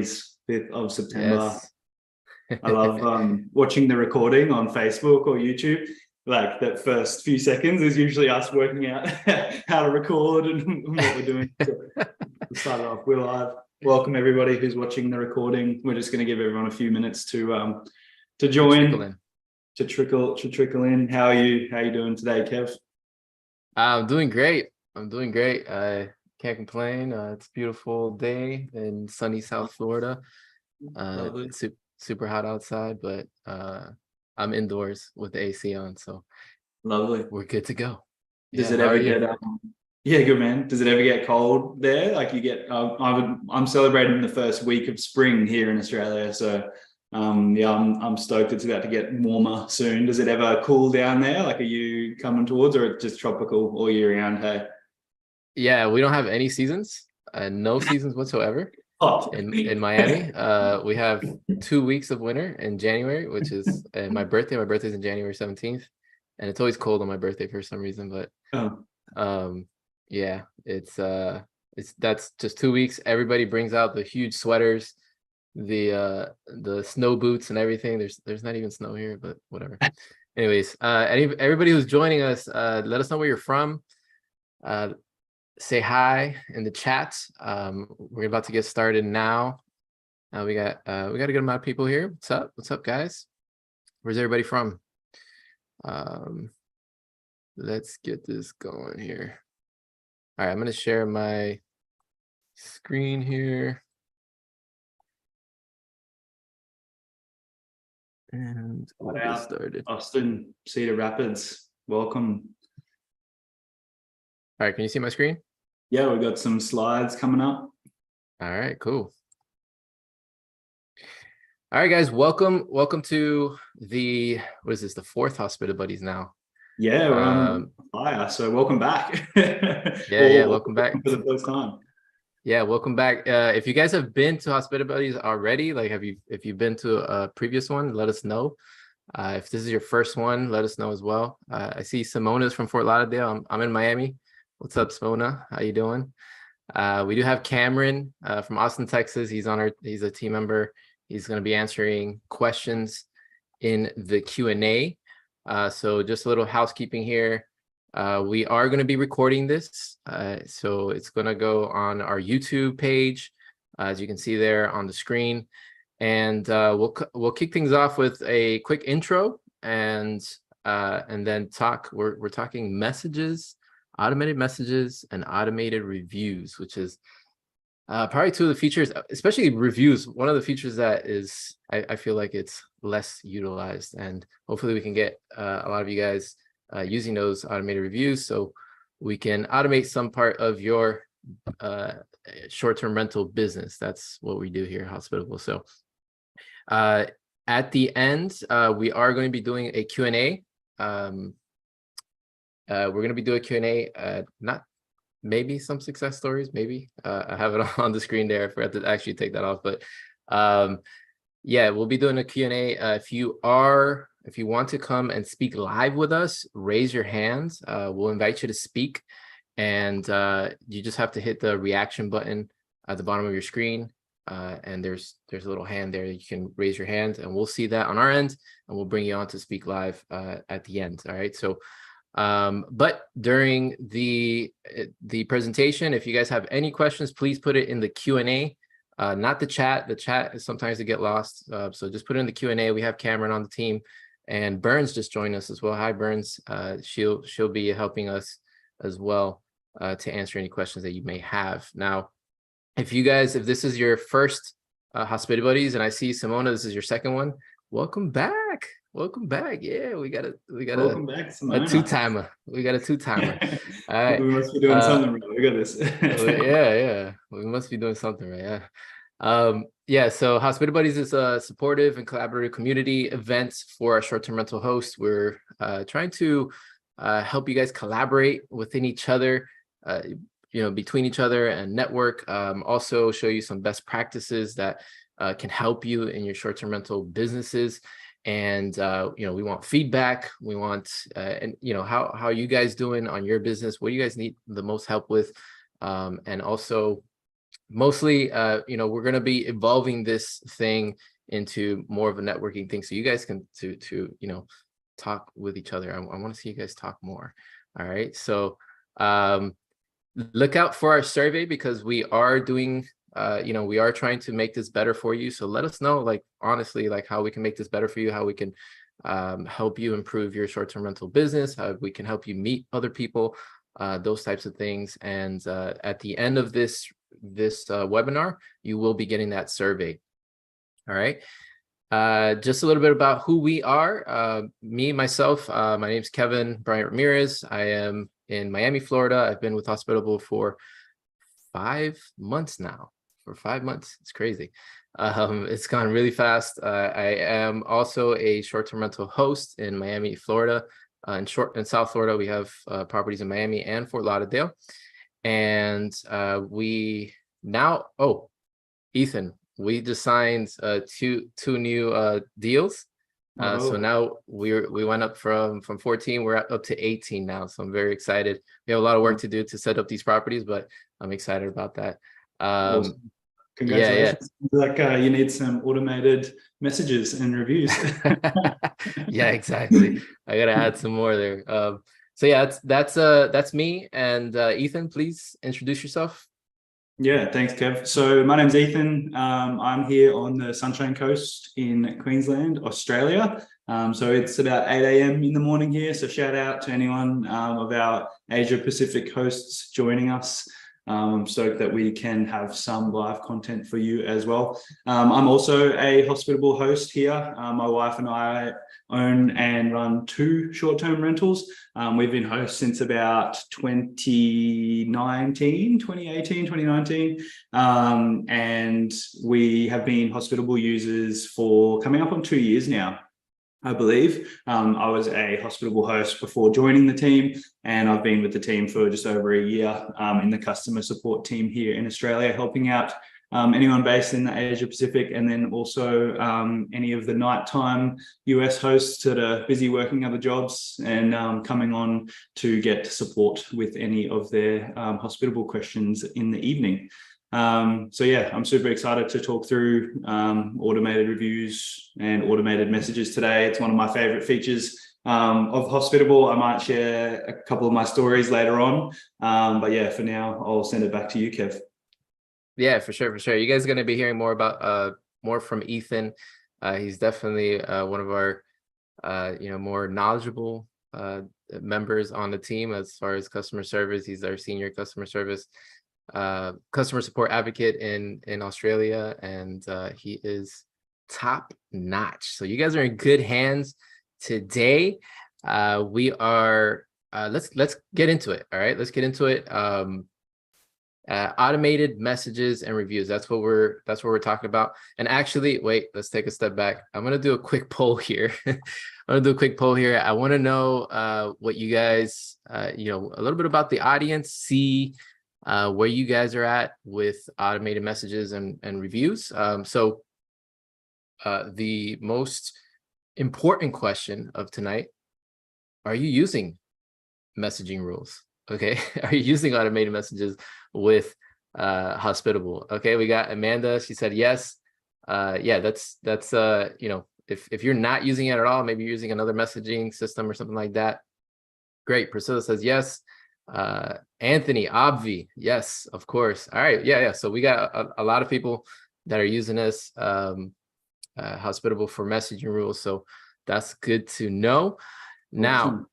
5th of September. Yes. I love watching the recording on Facebook or YouTube. Like that first few seconds is usually us working out how to record and what we're doing. So we started off. We're live. Welcome everybody who's watching the recording. We're just going to give everyone a few minutes to join, to trickle in. How are you doing today, Kev? I'm doing great. I can't complain. It's a beautiful day in sunny South Florida. It's super hot outside, but I'm indoors with the AC on, so lovely. We're good to go. Does it ever get yeah, good man. Does it ever get cold there? Like you get I'm celebrating the first week of spring here in Australia, so yeah, I'm stoked it's about to get warmer soon. Does it ever cool down there? Like, are you coming towards, or it's just tropical all year round? Hey, yeah, we don't have any seasons, no seasons whatsoever. In Miami. We have 2 weeks of winter in January, which is my birthday. My birthday's in January 17th, and it's always cold on my birthday for some reason. But yeah, that's just 2 weeks. Everybody brings out the huge sweaters, the snow boots and everything. There's not even snow here, but whatever. Anyways, everybody who's joining us, let us know where you're from. Say hi in the chat. We're about to get started now. We got a good amount of people here. What's up, guys? Where's everybody from? Let's get this going here. All right, I'm gonna share my screen here, and we'll get started. Austin, Cedar Rapids, welcome. All right, can you see my screen? Yeah, we've got some slides coming up. All right, cool. All right, guys, welcome to the, what is this, the 4th Hospitabuddies now? Yeah, we're on fire, so welcome back. Yeah, welcome back. For the first time. Yeah, welcome back. If you guys have been to Hospitabuddies already, like if you've been to a previous one, let us know. If this is your first one, let us know as well. I see Simona's from Fort Lauderdale. I'm in Miami. What's up, Simona? How you doing? We do have Cameron from Austin, Texas. He's a team member. He's going to be answering questions in the Q&A. So just a little housekeeping here. We are going to be recording this. So it's going to go on our YouTube page, as you can see there on the screen. And we'll kick things off with a quick intro and then talk. We're talking messages, automated messages, and automated reviews, which is probably 2 of the features, especially reviews. One of the features that is, I feel like it's less utilized, and hopefully we can get a lot of you guys using those automated reviews so we can automate some part of your short-term rental business. That's what we do here at Hospitable. So at the end, we are going to be doing a Q&A. We're going to be doing a Q&A, not maybe some success stories, maybe. I have it on the screen there. I forgot to actually take that off, but yeah, we'll be doing a Q&A. If you want to come and speak live with us, raise your hands. We'll invite you to speak, and you just have to hit the reaction button at the bottom of your screen. And there's a little hand there. You can raise your hand, and we'll see that on our end, and we'll bring you on to speak live at the end. All right. So, but during the presentation, if you guys have any questions, please put it in the Q&A, not the chat. The chat is sometimes to get lost. So just put it in the Q&A. We have Cameron on the team, and Burns just joined us as well. Hi, Burns. She'll be helping us as well to answer any questions that you may have. Now, if this is your first Hospitabuddies, and I see Simona, this is your second one, welcome back. Yeah, we got a two-timer. We got a two-timer. All right. We must be doing something right. We got this. Yeah. We must be doing something right. Yeah. So Hospitabuddies is a supportive and collaborative community event for our short-term rental hosts. We're trying to help you guys collaborate within each other, between each other, and network. Also show you some best practices that can help you in your short-term rental businesses. And we want feedback. We want how are you guys doing on your business? What do you guys need the most help with? And also mostly, we're going to be evolving this thing into more of a networking thing, so you guys can talk with each other. I want to see you guys talk more. All right, so look out for our survey, because we are doing we are trying to make this better for you. So let us know, like, honestly, like, how we can make this better for you, how we can help you improve your short-term rental business, how we can help you meet other people, those types of things. And at the end of this webinar, you will be getting that survey. All right. Just a little bit about who we are. Myself, my name's Kevin Bryant Ramirez. I am in Miami, Florida. I've been with Hospitable for 5 months now. For 5 months, it's crazy. It's gone really fast. I am also a short-term rental host in Miami, Florida. In South Florida, we have properties in Miami and Fort Lauderdale. And Ethan, we just signed two new deals. So now we went up from 14, we're up to 18 now. So I'm very excited. We have a lot of work to do to set up these properties, but I'm excited about that. Awesome. Congratulations. Yeah. Like you need some automated messages and reviews. Yeah, exactly. I gotta add some more there. So yeah, that's me. And Ethan, please introduce yourself. Yeah, thanks, Kev. So my name's Ethan. I'm here on the Sunshine Coast in Queensland, Australia. So it's about 8 a.m. in the morning here. So shout out to anyone of our Asia Pacific hosts joining us. I'm stoked that we can have some live content for you as well. I'm also a Hospitable host here. My wife and I own and run 2 short-term rentals. We've been hosts since about 2018, 2019. And we have been Hospitable users for coming up on 2 years now, I believe. I was a Hospitable host before joining the team, and I've been with the team for just over a year in the customer support team here in Australia, helping out anyone based in the Asia Pacific, and then also any of the nighttime US hosts that are busy working other jobs and coming on to get support with any of their Hospitable questions in the evening. So yeah, I'm super excited to talk through automated reviews and automated messages today. It's one of my favorite features of Hospitable. I might share a couple of my stories later on. But yeah, for now, I'll send it back to you, Kev. Yeah, for sure. You guys are going to be hearing more about more from Ethan. He's definitely one of our more knowledgeable members on the team as far as customer service. He's our senior customer support advocate in Australia, and he is top notch. So you guys are in good hands today. We are let's get into it. All right, let's get into it. Automated messages and reviews. That's what we're talking about. And actually, wait, let's take a step back. I'm gonna do a quick poll here. I want to know what you guys, a little bit about the audience, see where you guys are at with automated messages and reviews. So the most important question of tonight: are you using messaging rules? Okay, are you using automated messages with Hospitable? Okay, we got Amanda. She said yes. Yeah, that's if you're not using it at all, maybe you're using another messaging system or something like that. Great. Priscilla says yes. Anthony, Obvi, yes, of course. All right, yeah. So we got a lot of people that are using this Hospitable for messaging rules. So that's good to know. Now,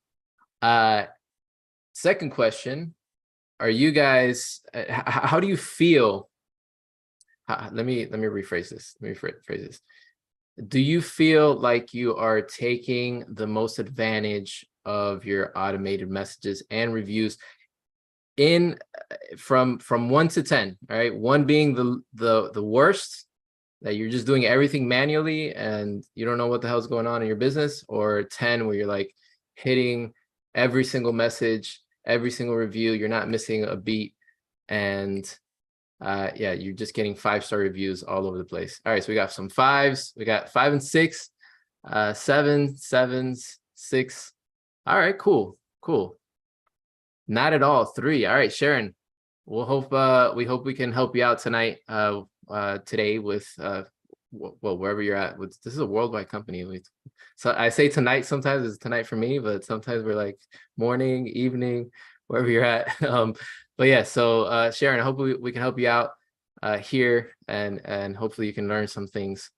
second question: are you guys? How do you feel? Let me rephrase this. Do you feel like you are taking the most advantage of your automated messages and reviews from 1 to 10? All right, 1 being the worst, that you're just doing everything manually and you don't know what the hell's going on in your business, or 10 where you're like hitting every single message, every single review, you're not missing a beat, and you're just getting 5-star reviews all over the place. All right, so we got some 5s, we got 5 and 6, 7, 7s, 6. All right, cool. Not at all 3. All right, Sharon, we hope we can help you out tonight, today with well, wherever you're at. This is a worldwide company. So I say tonight, sometimes it's tonight for me, but sometimes we're like morning, evening, wherever you're at. But yeah, so Sharon, I hope we can help you out here, and hopefully you can learn some things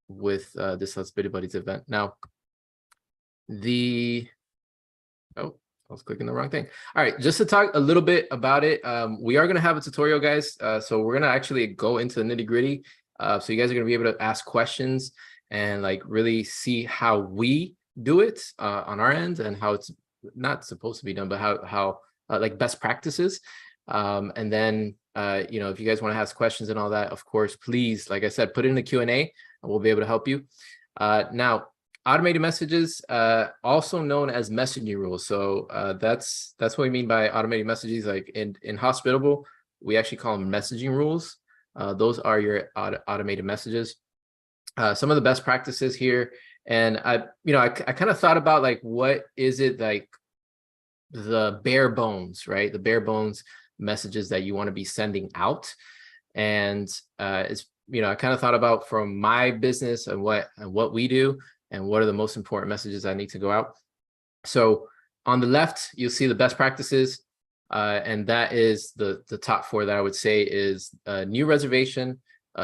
with this Hospitable event. Now, oh, I was clicking the wrong thing. All right, just to talk a little bit about it, we are going to have a tutorial, guys. So we're going to actually go into the nitty gritty. So you guys are going to be able to ask questions and like really see how we do it on our end, and how it's not supposed to be done, but how like best practices. And then, you know, if you guys want to ask questions and all that, of course, please, like I said, put it in the Q&A and we'll be able to help you. Now, automated messages, also known as messaging rules. So that's what we mean by automated messages. Like in Hospitable, we actually call them messaging rules. Those are your automated messages. Some of the best practices here, and I kind of thought about like, what is it, like the bare bones, right? The bare bones messages that you want to be sending out. And it's, you know, I kind of thought about from my business and what we do, and what are the most important messages I need to go out. So on the left, you'll see the best practices. And that is the top four that I would say is new reservation,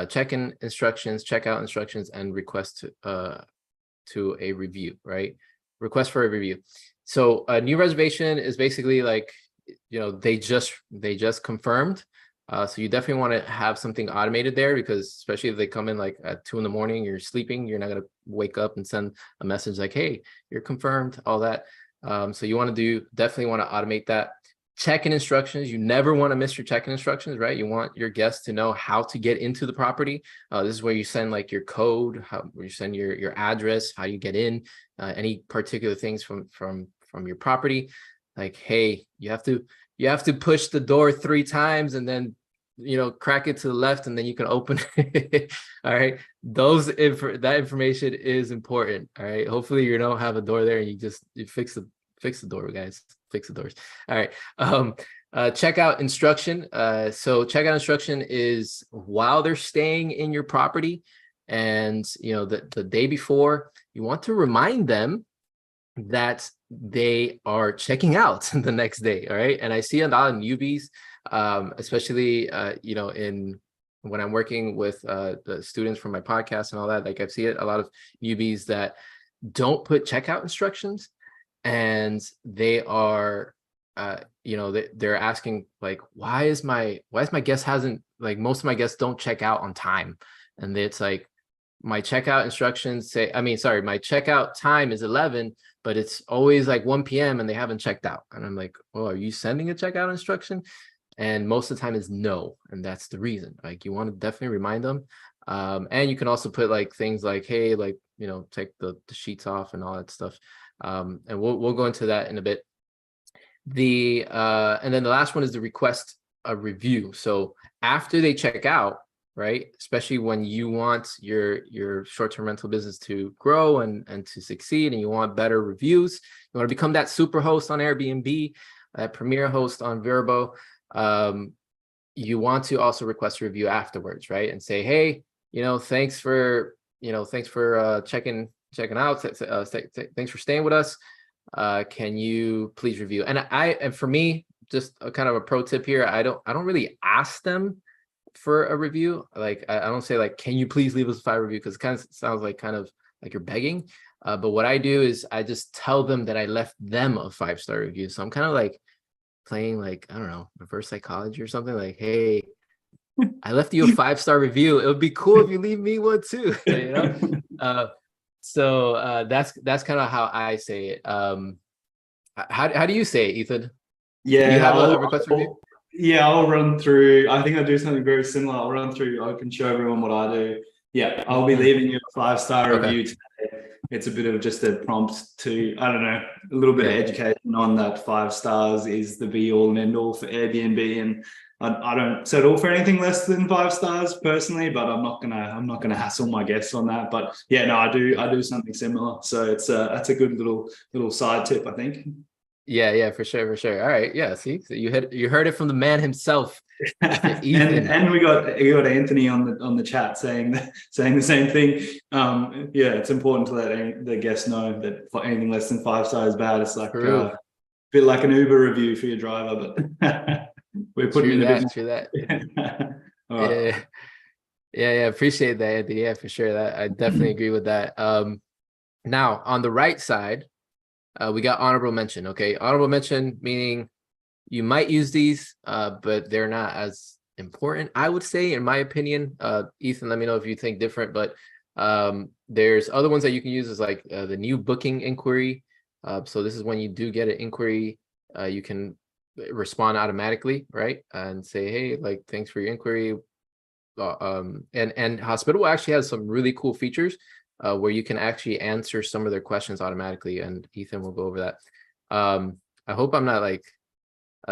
check-in instructions, checkout instructions, and request to a review, right? Request for a review. So a new reservation is basically like, you know, they just confirmed. So you definitely want to have something automated there, because especially if they come in like at 2 a.m, you're sleeping, you're not going to wake up and send a message like, hey, you're confirmed, all that. So you want to definitely want to automate that. Check-in instructions, you never want to miss your check-in instructions, right? You want your guests to know how to get into the property. This is where you send like your code, where you send your address, how you get in, any particular things from your property. Like, hey, you have to push the door 3 times and then, you know, crack it to the left, and then you can open it. All right, that information is important. All right, hopefully you don't have a door there and you fix the door, guys. Fix the doors. All right. Checkout instruction. So checkout instruction is while they're staying in your property, and you know, the day before, you want to remind them that they are checking out the next day. All right. And I see a lot of newbies, especially you know, when I'm working with the students from my podcast and all that. Like, I've seen a lot of newbies that don't put checkout instructions, and they are you know, they're asking like, why is my guest hasn't, like, most of my guests don't check out on time. And it's like, my checkout instructions say, my checkout time is 11, but it's always like 1 p.m. and they haven't checked out. And I'm like, well, are you sending a checkout instruction? And most of the time is no. And that's the reason. Like, you want to definitely remind them. And you can also put like things like, hey, like, you know, take the sheets off and all that stuff. And we'll go into that in a bit. And then the last one is the request a review. So after they check out, right, especially when you want your short-term rental business to grow and to succeed, and you want better reviews, you want to become that super host on Airbnb, that premier host on Vrbo, you want to also request a review afterwards, right? And say, hey, you know, thanks for checking out, thanks for staying with us. Can you please review? And for me, just a kind of a pro tip here, I don't really ask them for a review. Like, I don't say like, can you please leave us a 5 review, because it kind of sounds like you're begging. But what I do is I just tell them that I left them a 5-star review. So I'm kind of like playing, like, I don't know, reverse psychology or something. Like, hey, I left you a 5-star review. It would be cool if you leave me one too. You know. So that's kind of how I say it. How do you say it, Ethan? Yeah, do you have a request review? Yeah, I'll run through. I think I do something very similar. I'll run through. I can show everyone what I do. Yeah, I'll be leaving you a 5-star review today. It's a bit of just a prompt to, I don't know, a little bit of education on that 5 stars is the be all and end all for Airbnb, and I don't settle for anything less than 5 stars personally, but I'm not gonna hassle my guests on that. But yeah, no, I do something similar. So that's a good little side tip, I think. Yeah, for sure, for sure. All right, yeah. See, so you heard it from the man himself, Mr. Ethan. And we got Anthony on the chat saying the same thing. Yeah, it's important to let the guests know that for anything less than 5 stars is bad. It's like True, a bit like an Uber review for your driver, but we're putting in a bit true that. more. All right. Yeah, yeah. Appreciate that, Anthony. Yeah, for sure. That I definitely agree with that. Now on the right side, we got honorable mention. Okay, honorable mention meaning you might use these, but they're not as important, I would say, in my opinion. Ethan, let me know if you think different, but there's other ones that you can use is like the new booking inquiry. So this is when you do get an inquiry, you can respond automatically, right? And say, hey, like, thanks for your inquiry. And Hospitable actually has some really cool features where you can actually answer some of their questions automatically. And Ethan will go over that. I hope I'm not like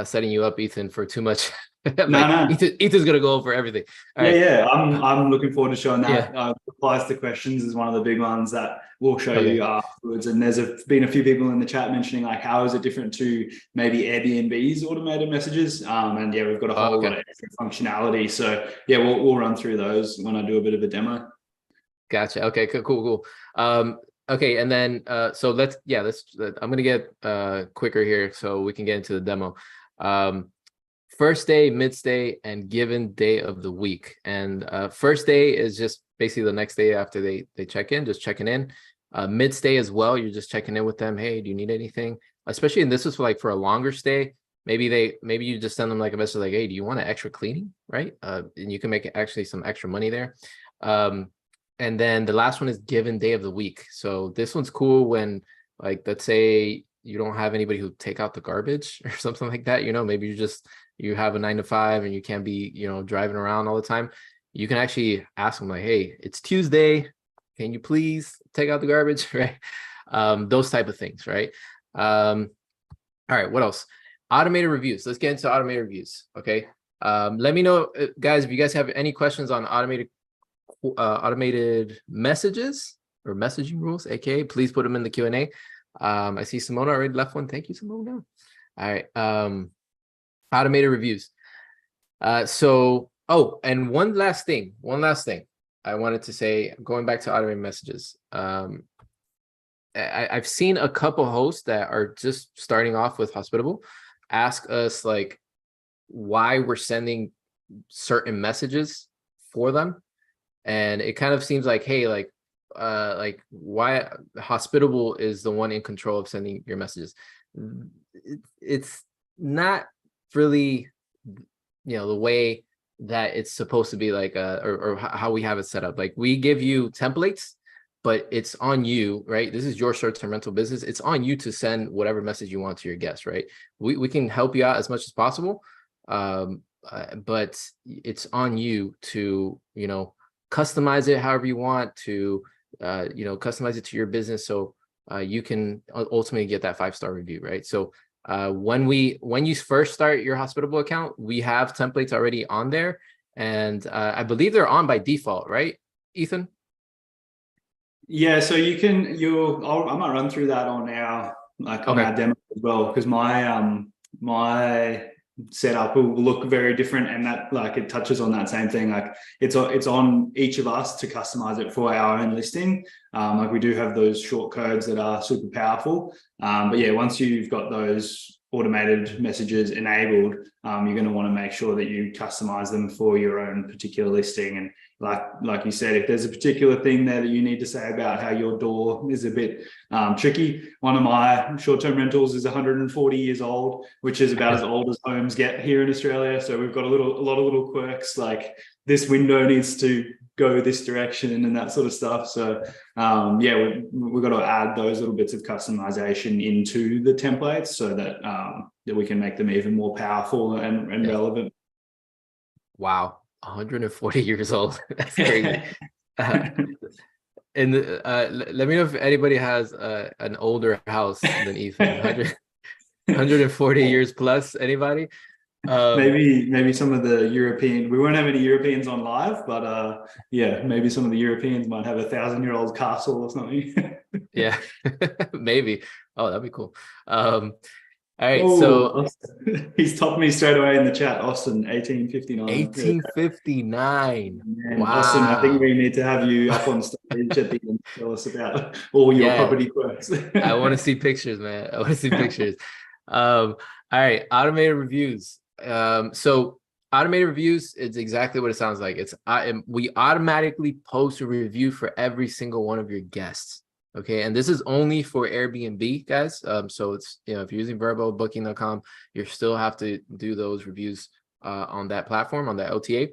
setting you up, Ethan, for too much. No. Ethan's gonna go over everything. All right. Yeah. I'm looking forward to showing that. Yeah. Replies to questions is one of the big ones that we'll show Okay. you afterwards. And there's been a few people in the chat mentioning like how is it different to maybe Airbnb's automated messages. And yeah, we've got a whole lot of extra functionality. So yeah, we'll run through those when I do a bit of a demo. Gotcha. Okay. Cool. Okay, and then so let's I'm gonna get quicker here so we can get into the demo. First day, mid-stay, and given day of the week. And first day is just basically the next day after they check in, just checking in. Mid-stay as well, you're just checking in with them. Hey, do you need anything? Especially, and this is for a longer stay. Maybe you just send them like a message like, hey, do you want an extra cleaning, right? And you can make actually some extra money there. And then the last one is given day of the week. So this one's cool when, like, let's say you don't have anybody who take out the garbage or something like that. Maybe you have a 9 to 5 and you can't be, driving around all the time. You can actually ask them like, hey, it's Tuesday. Can you please take out the garbage? Right. Those type of things. Right. All right. What else? Automated reviews. Let's get into automated reviews. Okay. Let me know, guys, if you guys have any questions on automated messages or messaging rules, aka please put them in the Q&A. I see Simona already left one. Thank you, Simona. All right. Automated reviews. And one last thing I wanted to say, going back to automated messages. I've seen a couple hosts that are just starting off with Hospitable ask us like why we're sending certain messages for them. And it kind of seems like, hey, like why Hospitable is the one in control of sending your messages. It's not really, the way that it's supposed to be, like, or how we have it set up. Like, we give you templates, but it's on you, right? This is your short-term rental business. It's on you to send whatever message you want to your guests, right? We can help you out as much as possible, but it's on you to, customize it however you want to, customize it to your business so you can ultimately get that 5-star review, right? So when you first start your Hospitable account, we have templates already on there, and I believe they're on by default, right, Ethan? Yeah, so I might run through that on our demo as well, because my setup will look very different, and that, like, it touches on that same thing. Like, it's on each of us to customize it for our own listing. Like, we do have those short codes that are super powerful, but yeah, once you've got those automated messages enabled, you're going to want to make sure that you customize them for your own particular listing. And like you said, if there's a particular thing there that you need to say about how your door is a bit tricky. One of my short-term rentals is 140 years old, which is about as old as homes get here in Australia. So we've got a lot of little quirks, like this window needs to go this direction and that sort of stuff. So yeah, we've got to add those little bits of customization into the templates so that that we can make them even more powerful and relevant. Wow, 140 years old. That's crazy. And let me know if anybody has an older house than Ethan. 140 years plus. Anybody? Maybe some of the European, we won't have any Europeans on live, but yeah, maybe some of the Europeans might have 1,000-year-old castle or something. Yeah, maybe. Oh, that'd be cool. All right, Oh, so Austin. He's topped me straight away in the chat. Austin, 1859. There we go. 1859. Man, Austin, I think Wow. we need to have you up on stage at the end to tell us about all your Yeah, property quirks. I want to see pictures, man. I want to see pictures. All right, automated reviews. So automated reviews is exactly what it sounds like. We automatically post a review for every single one of your guests. Okay, and this is only for Airbnb, guys. So it's, you know, if you're using Verbo, Booking.com, you still have to do those reviews on that platform, on that OTA.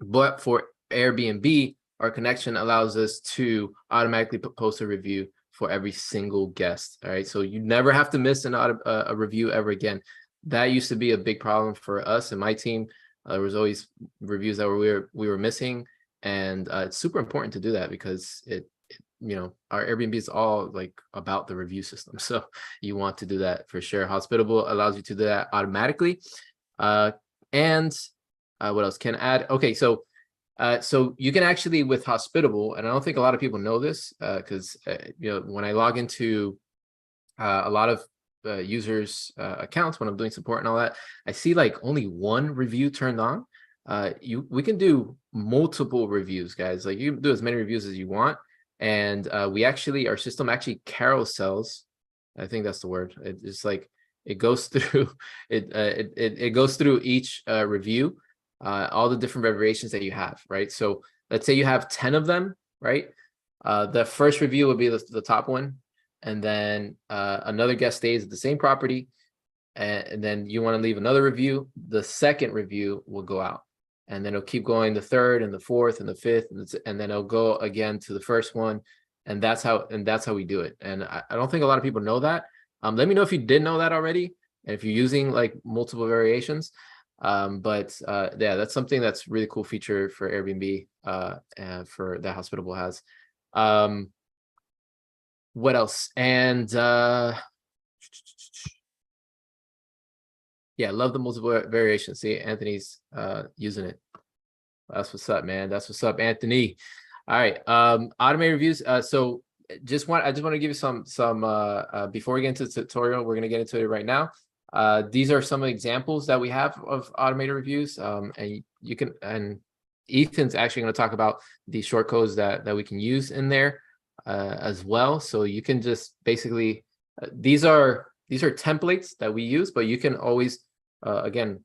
But for Airbnb, our connection allows us to automatically post a review for every single guest. All right, so you never have to miss a review ever again. That used to be a big problem for us and my team. There was always reviews that we were missing, and it's super important to do that because you know, our Airbnb is all like about the review system. So you want to do that for sure. Hospitable allows you to do that automatically. And what else can add? Okay, so you can actually, with Hospitable, and I don't think a lot of people know this because you know, when I log into a lot of users accounts when I'm doing support and all that, I see like only one review turned on. We can do multiple reviews, guys. Like you can do as many reviews as you want. And our system actually carousels. I think that's the word. It's like it goes through it goes through each review, all the different variations that you have, right? So let's say you have 10 of them, right? The first review would be the top one, and then another guest stays at the same property, and then you want to leave another review. The second review will go out. And then it'll keep going, the third and the fourth and the fifth, and then it'll go again to the first one, and that's how we do it. And I don't think a lot of people know that. Let me know if you did know that already, and if you're using like multiple variations. But yeah, that's something that's really cool feature for Airbnb, and for that Hospitable has. What else? And yeah, love the multiple variations. See, Anthony's using it. That's what's up, man. That's what's up, Anthony. All right. Automated reviews. So I just want to give you some before we get into the tutorial, we're gonna get into it right now. These are some examples that we have of automated reviews. And you can, and Ethan's actually going to talk about the short codes that we can use in there as well. So you can just basically these are templates that we use, but you can always again,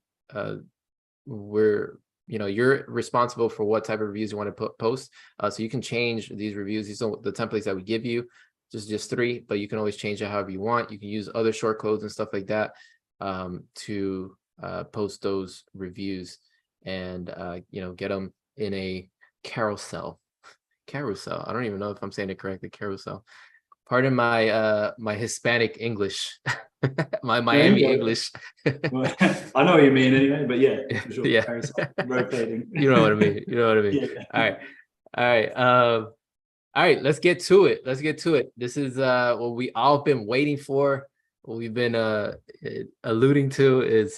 you're responsible for what type of reviews you want to post. So you can change these reviews. These are the templates that we give you, just 3, but you can always change it however you want. You can use other short codes and stuff like that to post those reviews and get them in a carousel. I don't even know if I'm saying it correctly. Carousel. Pardon my my Hispanic English, my Miami English. Well, I know what you mean anyway, but yeah, for sure. Yeah. Rotating. You know what I mean. Yeah. All right. Let's get to it. This is what we all been waiting for. What we've been alluding to is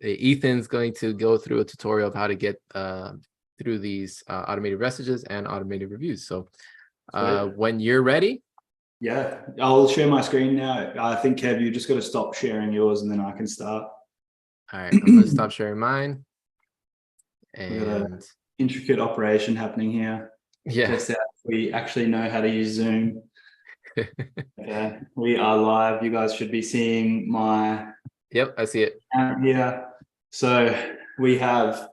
Ethan's going to go through a tutorial of how to get through these automated messages and automated reviews. So when you're ready. Yeah, I'll share my screen now. I think, Kev, you just got to stop sharing yours and then I can start. All right, I'm going to stop sharing mine. And we got an intricate operation happening here. Yeah. Just out we actually know how to use Zoom. Okay, we are live. You guys should be seeing my... Yep, I see it. Here. So we have...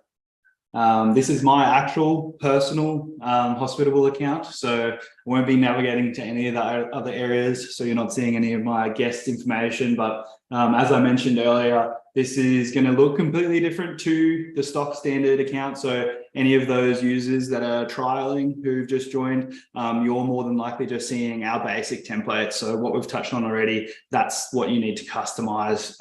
this is my actual personal Hospitable account. So I won't be navigating to any of the other areas. So you're not seeing any of my guest information. But as I mentioned earlier, this is going to look completely different to the stock standard account. So any of those users that are trialing who've just joined, you're more than likely just seeing our basic template. So what we've touched on already, that's what you need to customize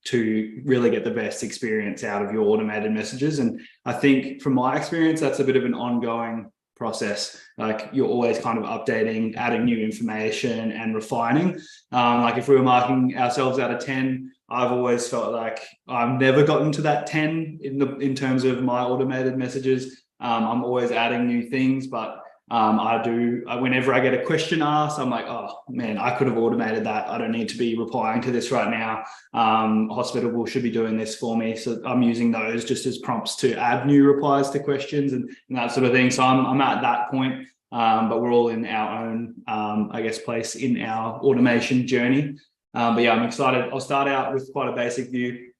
to really get the best experience out of your automated messages. And I think from my experience, that's a bit of an ongoing process. Like you're always kind of updating, adding new information and refining. Like if we were marking ourselves out of 10, I've always felt like I've never gotten to that 10 in terms of my automated messages. I'm always adding new things, but Whenever I get a question asked, I'm like, oh man, I could have automated that. I don't need to be replying to this right now. Hospitable should be doing this for me. So I'm using those just as prompts to add new replies to questions and that sort of thing. So I'm at that point, but we're all in our own, I guess, place in our automation journey. But yeah, I'm excited. I'll start out with quite a basic view,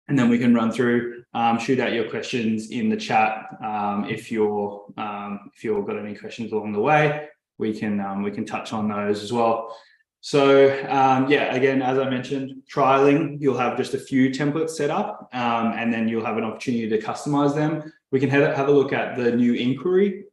and then we can run through, shoot out your questions in the chat. If you've got any questions along the way, we can touch on those as well. So yeah, again, as I mentioned, trialing, you'll have just a few templates set up, and then you'll have an opportunity to customize them. We can have a look at the new inquiry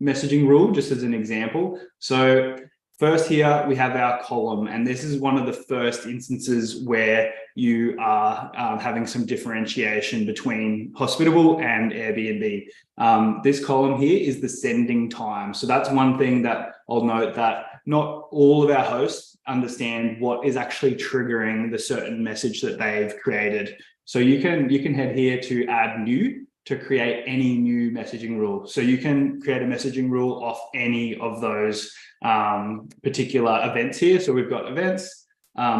messaging rule, just as an example. So first here, we have our column, and this is one of the first instances where you are having some differentiation between Hospitable and Airbnb. This column here is the sending time. So that's one thing that I'll note, that not all of our hosts understand what is actually triggering the certain message that they've created. So you can head here to add new to create any new messaging rule. So you can create a messaging rule off any of those particular events here. So we've got events,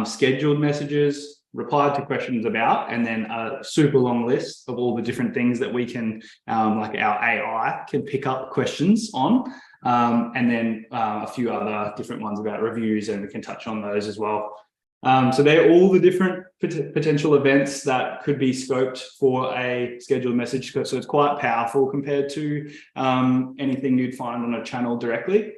scheduled messages, replied to questions about, and then a super long list of all the different things that we can, like our AI can pick up questions on, and then a few other different ones about reviews, and we can touch on those as well. So they're all the different potential events that could be scoped for a scheduled message. So it's quite powerful compared to anything you'd find on a channel directly.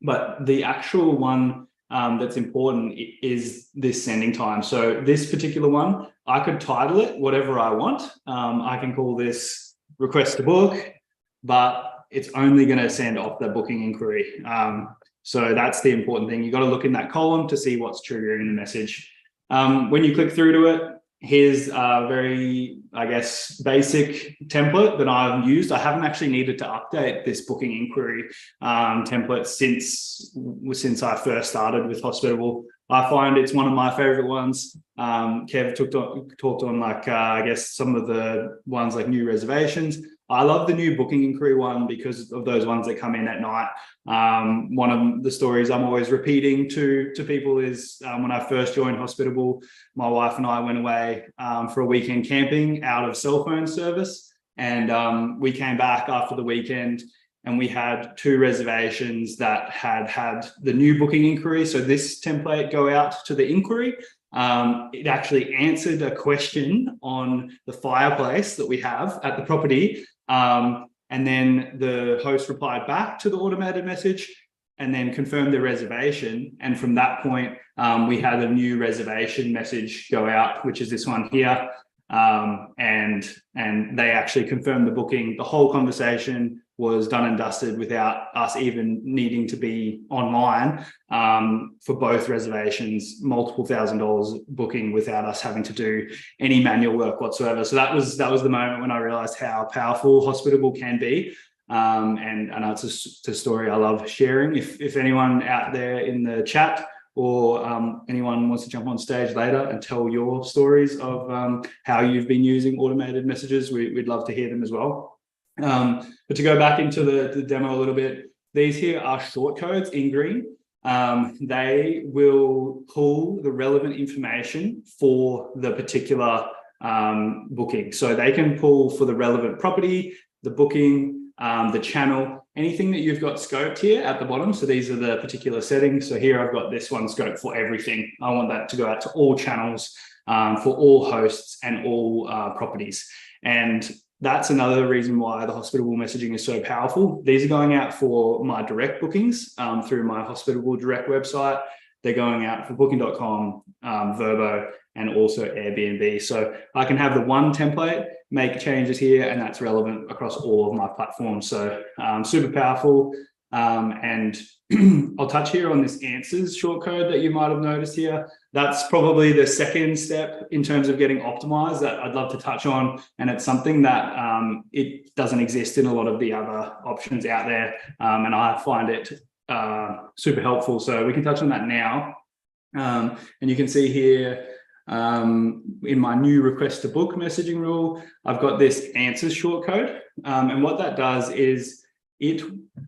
But the actual one that's important is this sending time. So this particular one, I could title it whatever I want. I can call this request to book, but it's only going to send off the booking inquiry. So that's the important thing. You've got to look in that column to see what's triggering the message. When you click through to it, here's a very, I guess, basic template that I've used. I haven't actually needed to update this booking inquiry template since I first started with Hospitable. I find it's one of my favorite ones. Kev talked on like, I guess, some of the ones like new reservations. I love the new booking inquiry one because of those ones that come in at night. One of the stories I'm always repeating to people is when I first joined Hospitable, my wife and I went away for a weekend camping out of cell phone service. And we came back after the weekend and we had 2 reservations that had the new booking inquiry. So this template go out to the inquiry. It actually answered a question on the fireplace that we have at the property. And then the host replied back to the automated message and then confirmed the reservation. And from that point, we had a new reservation message go out, which is this one here. And they actually confirmed the booking. The whole conversation was done and dusted without us even needing to be online for both reservations, multiple $1,000s booking without us having to do any manual work whatsoever. So that was the moment when I realized how powerful Hospitable can be. And it's a story I love sharing. If anyone out there in the chat or anyone wants to jump on stage later and tell your stories of how you've been using automated messages, we'd love to hear them as well. But to go back into the demo a little bit, these here are short codes in green. They will pull the relevant information for the particular booking. So they can pull for the relevant property, the booking, the channel, anything that you've got scoped here at the bottom. So these are the particular settings. So here I've got this one scoped for everything. I want that to go out to all channels, for all hosts and all properties. And that's another reason why the Hospitable messaging is so powerful. These are going out for my direct bookings through my Hospitable direct website. They're going out for booking.com, Verbo, and also Airbnb. So I can have the one template, make changes here, and that's relevant across all of my platforms. So super powerful. And I'll touch here on this answers shortcode that you might have noticed here. That's probably the second step in terms of getting optimized that I'd love to touch on. And it's something that it doesn't exist in a lot of the other options out there. And I find it super helpful. So we can touch on that now. And you can see here in my new request to book messaging rule, I've got this answers shortcode. And what that does is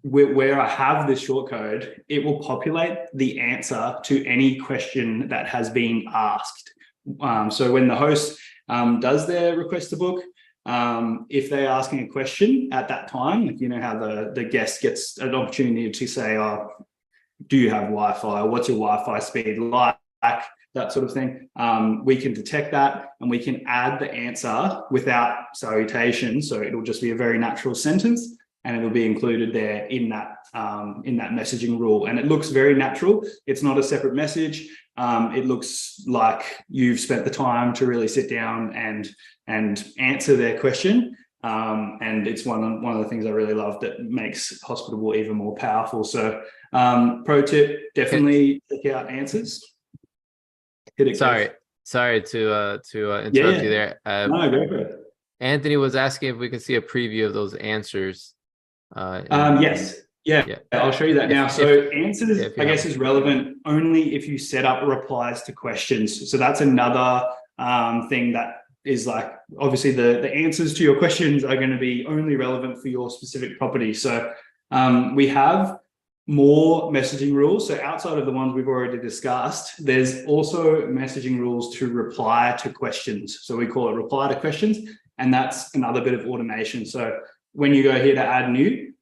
where I have this short code, it will populate the answer to any question that has been asked. So when the host does their request to book, if they're asking a question at that time, like, you know how the guest gets an opportunity to say, oh, do you have Wi-Fi? What's your Wi-Fi speed like? That sort of thing. We can detect that, and we can add the answer without salutation. So it'll just be a very natural sentence, and it'll be included there in that messaging rule. And it looks very natural. It's not a separate message. It looks like you've spent the time to really sit down and answer their question. And it's one of the things I really love that makes Hospitable even more powerful. So pro tip, definitely check out answers. Sorry to interrupt you there. No, go for it. Anthony was asking if we could see a preview of those answers. Yes. Yeah, I'll show you that now. So answers, I guess, is relevant only if you set up replies to questions. So that's another thing that is like, obviously the answers to your questions are going to be only relevant for your specific property. So we have more messaging rules. So outside of the ones we've already discussed, there's also messaging rules to reply to questions. So we call it reply to questions, and that's another bit of automation. So when you go here to add new,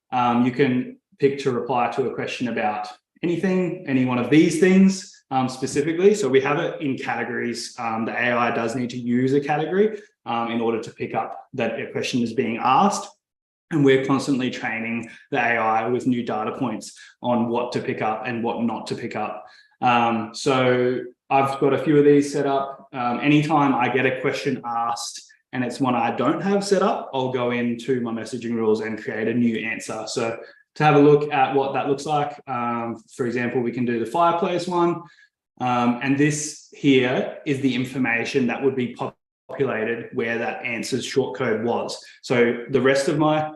you can pick to reply to a question about anything, any one of these things specifically. So we have it in categories. The AI does need to use a category in order to pick up that a question is being asked. And we're constantly training the AI with new data points on what to pick up and what not to pick up. So I've got a few of these set up. Anytime I get a question asked and it's one I don't have set up, I'll go into my messaging rules and create a new answer. So to have a look at what that looks like, for example, we can do the fireplace one. And this here is the information that would be populated where that answer's shortcode was. So the rest of my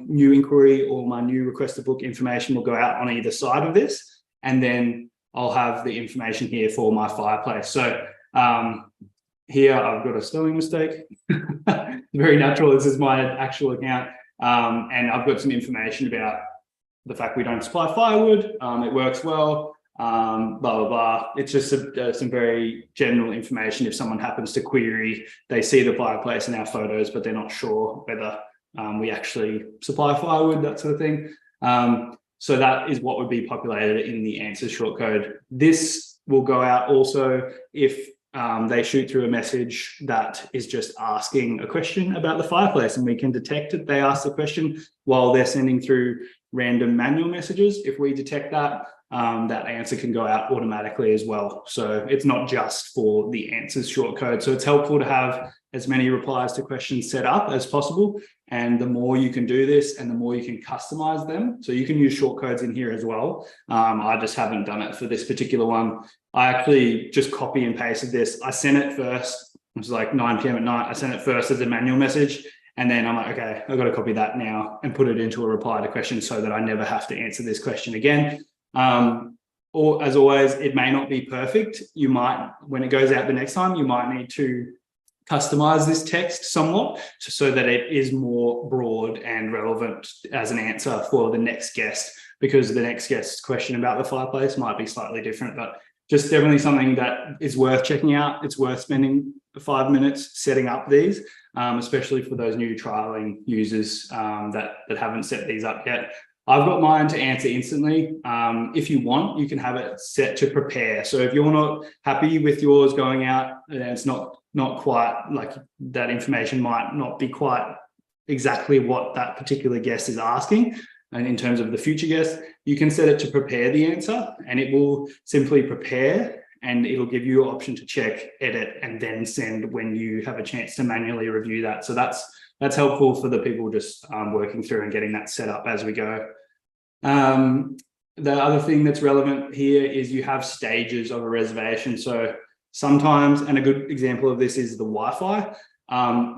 new inquiry or my new request to book information will go out on either side of this, and then I'll have the information here for my fireplace. So here I've got a spelling mistake. Very natural. This is my actual account. And I've got some information about the fact we don't supply firewood. It works well. Blah, blah, blah. It's just some very general information. If someone happens to query, they see the fireplace in our photos, but they're not sure whether we actually supply firewood, that sort of thing. So that is what would be populated in the answers shortcode. This will go out also if they shoot through a message that is just asking a question about the fireplace, and we can detect that they asked the question while they're sending through random manual messages. If we detect that, that answer can go out automatically as well. So it's not just for the answers shortcode. So it's helpful to have as many replies to questions set up as possible. And the more you can do this and the more you can customize them. So you can use shortcodes in here as well. I just haven't done it for this particular one. I actually just copy and pasted this. I sent it first. It was like 9 p.m. at night. I sent it first as a manual message. And then I'm like, okay, I've got to copy that now and put it into a reply to question so that I never have to answer this question again. Or as always, it may not be perfect. You might, when it goes out the next time, you might need to customize this text somewhat so that it is more broad and relevant as an answer for the next guest, because the next guest's question about the fireplace might be slightly different, but just definitely something that is worth checking out. It's worth spending 5 minutes setting up these, especially for those new trialing users that haven't set these up yet. I've got mine to answer instantly. If you want, you can have it set to prepare. So if you're not happy with yours going out and it's not quite, like, that information might not be quite exactly what that particular guest is asking, and in terms of the future guest, you can set it to prepare the answer, and it will simply prepare, and it'll give you an option to check, edit, and then send when you have a chance to manually review that. So that's helpful for the people just working through and getting that set up as we go. The other thing that's relevant here is you have stages of a reservation. So sometimes, and a good example of this is the Wi-Fi.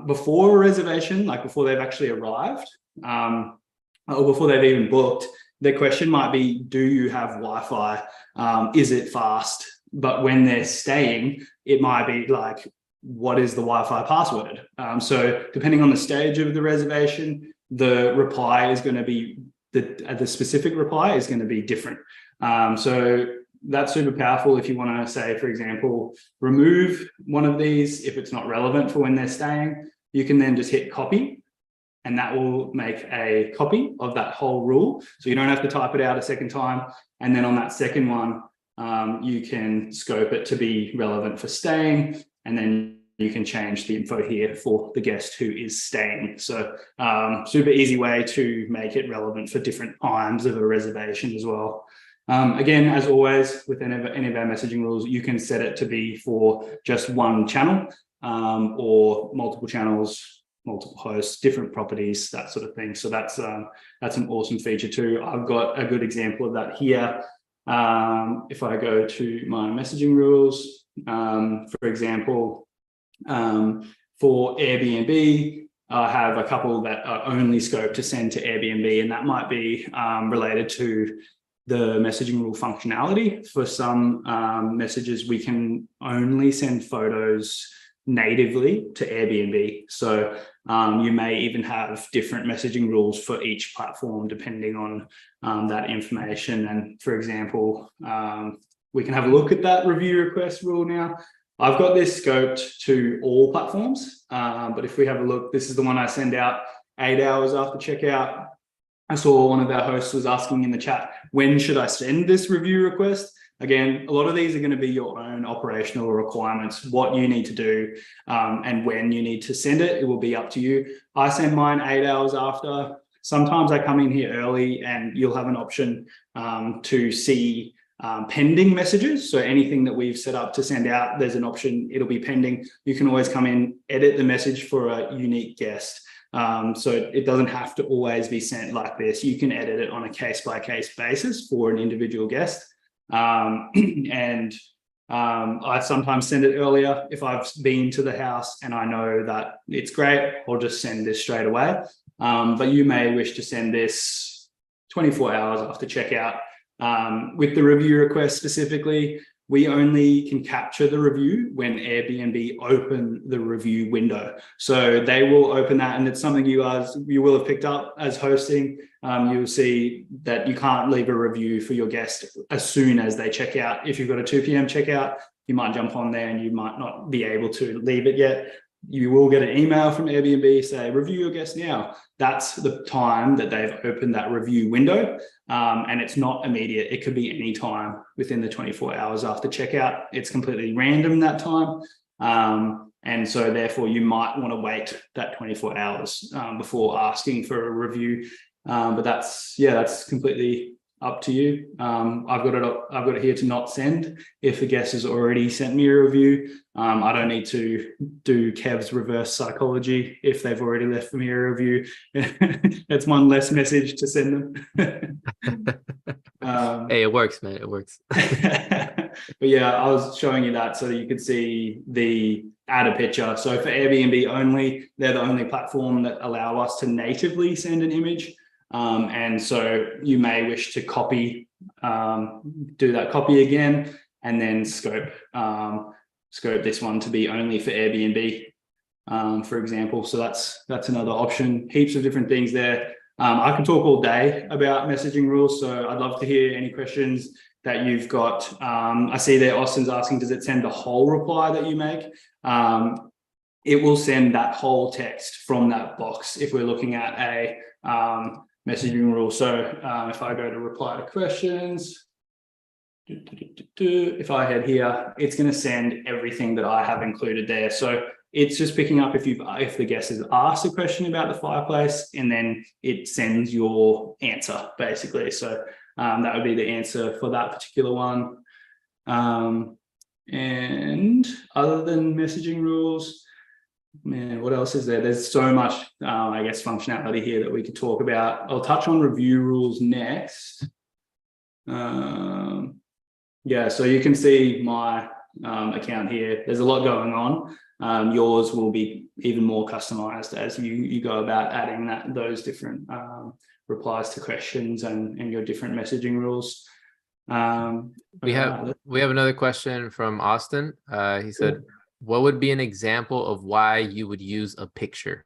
Before a reservation, like before they've actually arrived, or before they've even booked, their question might be, do you have Wi-Fi? Is it fast? But when they're staying, it might be like, what is the Wi-Fi password? So depending on the stage of the reservation, the reply is going to be the specific reply is going to be different. So that's super powerful if you want to say, for example, remove one of these if it's not relevant for when they're staying. You can then just hit copy, and that will make a copy of that whole rule. So you don't have to type it out a second time. And then on that second one, you can scope it to be relevant for staying, and then you can change the info here for the guest who is staying. So super easy way to make it relevant for different times of a reservation as well. Again, as always, with any of our messaging rules, you can set it to be for just one channel or multiple channels, multiple hosts, different properties, that sort of thing. So that's an awesome feature too. I've got a good example of that here. If I go to my messaging rules, for example, for Airbnb, I have a couple that are only scoped to send to Airbnb, and that might be related to the messaging rule functionality. For some messages, we can only send photos natively to Airbnb. So you may even have different messaging rules for each platform depending on that information. And for example, we can have a look at that review request rule now. I've got this scoped to all platforms, but if we have a look, this is the one I send out 8 hours after checkout. I saw one of our hosts was asking in the chat, when should I send this review request? Again, a lot of these are going to be your own operational requirements, what you need to do, and when you need to send it. It will be up to you. I send mine 8 hours after. Sometimes I come in here early, and you'll have an option to see pending messages. So anything that we've set up to send out, there's an option, it'll be pending. You can always come in, edit the message for a unique guest. So it doesn't have to always be sent like this. You can edit it on a case-by-case basis for an individual guest. I sometimes send it earlier. If I've been to the house and I know that it's great, I'll just send this straight away. But you may wish to send this 24 hours after checkout. With the review request specifically, we only can capture the review when Airbnb open the review window. So they will open that, and it's something you will have picked up as hosting. You'll see that you can't leave a review for your guest as soon as they check out. If you've got a 2 p.m. checkout, you might jump on there and you might not be able to leave it yet. You will get an email from Airbnb say, review your guest now. That's the time that they've opened that review window. And it's not immediate. It could be any time within the 24 hours after checkout. It's completely random that time. And so therefore you might want to wait that 24 hours before asking for a review. But that's completely up to you. I've got it here to not send if the guest has already sent me a review. I don't need to do Kev's reverse psychology if they've already left me a review. That's one less message to send them. Hey, it works, man. It works. But yeah, I was showing you that so that you could see the add a picture. So for Airbnb only, they're the only platform that allow us to natively send an image. And so you may wish to copy, do that copy again, and then scope this one to be only for Airbnb, for example. So that's another option. Heaps of different things there. I can talk all day about messaging rules, so I'd love to hear any questions that you've got. I see there Austin's asking, does it send the whole reply that you make? It will send that whole text from that box if we're looking at a messaging rule. So if I go to reply to questions, if I head here, it's going to send everything that I have included there. So it's just picking up if the guest has asked a question about the fireplace, and then it sends your answer basically. So that would be the answer for that particular one. And other than messaging rules, man, what else is there? There's so much, I guess, functionality here that we could talk about. I'll touch on review rules next. Yeah, so you can see my account here. There's a lot going on. Yours will be even more customized as you go about adding those different replies to questions and your different messaging rules. We have another question from Austin. He said, what would be an example of why you would use a picture?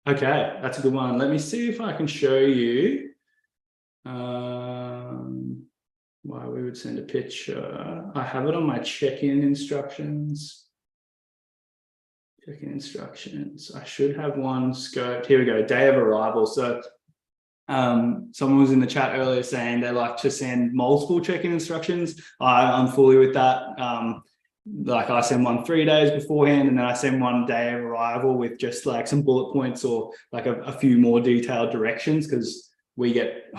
Okay, that's a good one. Let me see if I can show you. Why we would send a picture. I have it on my check-in instructions. Check-in instructions. I should have one scoped. Here we go. Day of arrival. So someone was in the chat earlier saying they like to send multiple check-in instructions. I'm fully with that. Like I send one 3 days beforehand, and then I send one day of arrival with just like some bullet points or like a few more detailed directions, because we get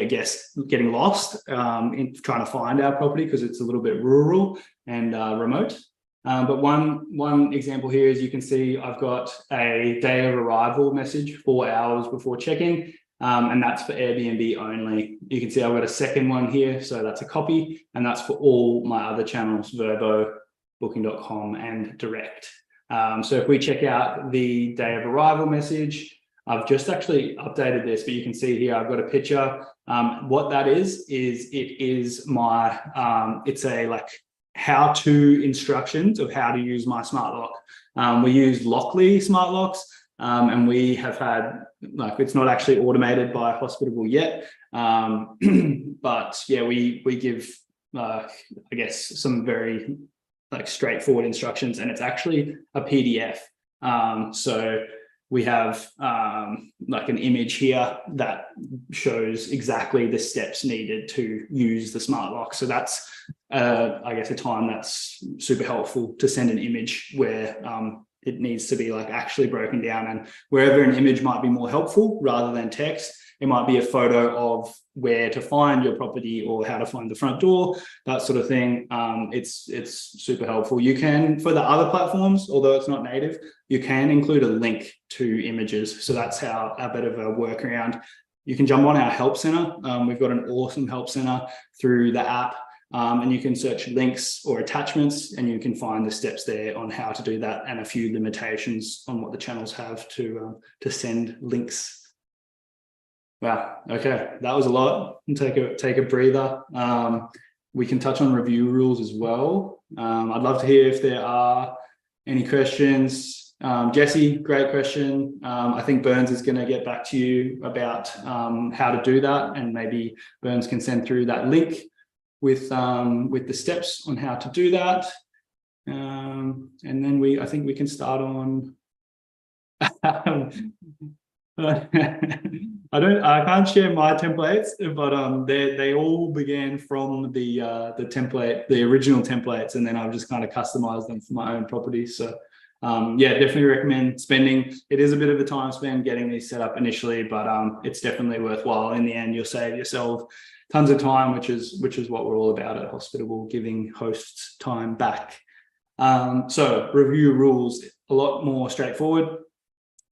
guests getting lost in trying to find our property because it's a little bit rural and remote. But one example here is you can see I've got a day of arrival message 4 hours before check-in. And that's for Airbnb only. You can see I've got a second one here, so that's a copy, and that's for all my other channels, Verbo, Booking.com, and Direct. So if we check out the day of arrival message, I've just actually updated this, but you can see here I've got a picture. What that is it is my, it's a like how-to instructions of how to use my smart lock. We use Lockly smart locks. And we have had, like, it's not actually automated by Hospitable yet, but yeah, we give, I guess, some very like straightforward instructions, and it's actually a PDF. So we have like an image here that shows exactly the steps needed to use the smart lock. So that's, I guess, a time that's super helpful to send an image where it needs to be like actually broken down, and wherever an image might be more helpful rather than text, it might be a photo of where to find your property or how to find the front door, that sort of thing. It's super helpful. You can, for the other platforms, although it's not native, you can include a link to images. So that's how a bit of a workaround. You can jump on our help center. We've got an awesome help center through the app. And you can search links or attachments, and you can find the steps there on how to do that, and a few limitations on what the channels have to send links. Wow. Okay, that was a lot. Take a breather. We can touch on review rules as well. I'd love to hear if there are any questions. Jesse, great question. I think Burns is going to get back to you about how to do that, and maybe Burns can send through that link with the steps on how to do that. And then I think we can start on I can't share my templates, but they all began from the template, the original templates, and then I've just kind of customized them for my own properties. So yeah, definitely recommend spending. It is a bit of a time spent getting these set up initially, but it's definitely worthwhile. In the end, you'll save yourself tons of time, which is what we're all about at Hospitable, giving hosts time back. So review rules, a lot more straightforward.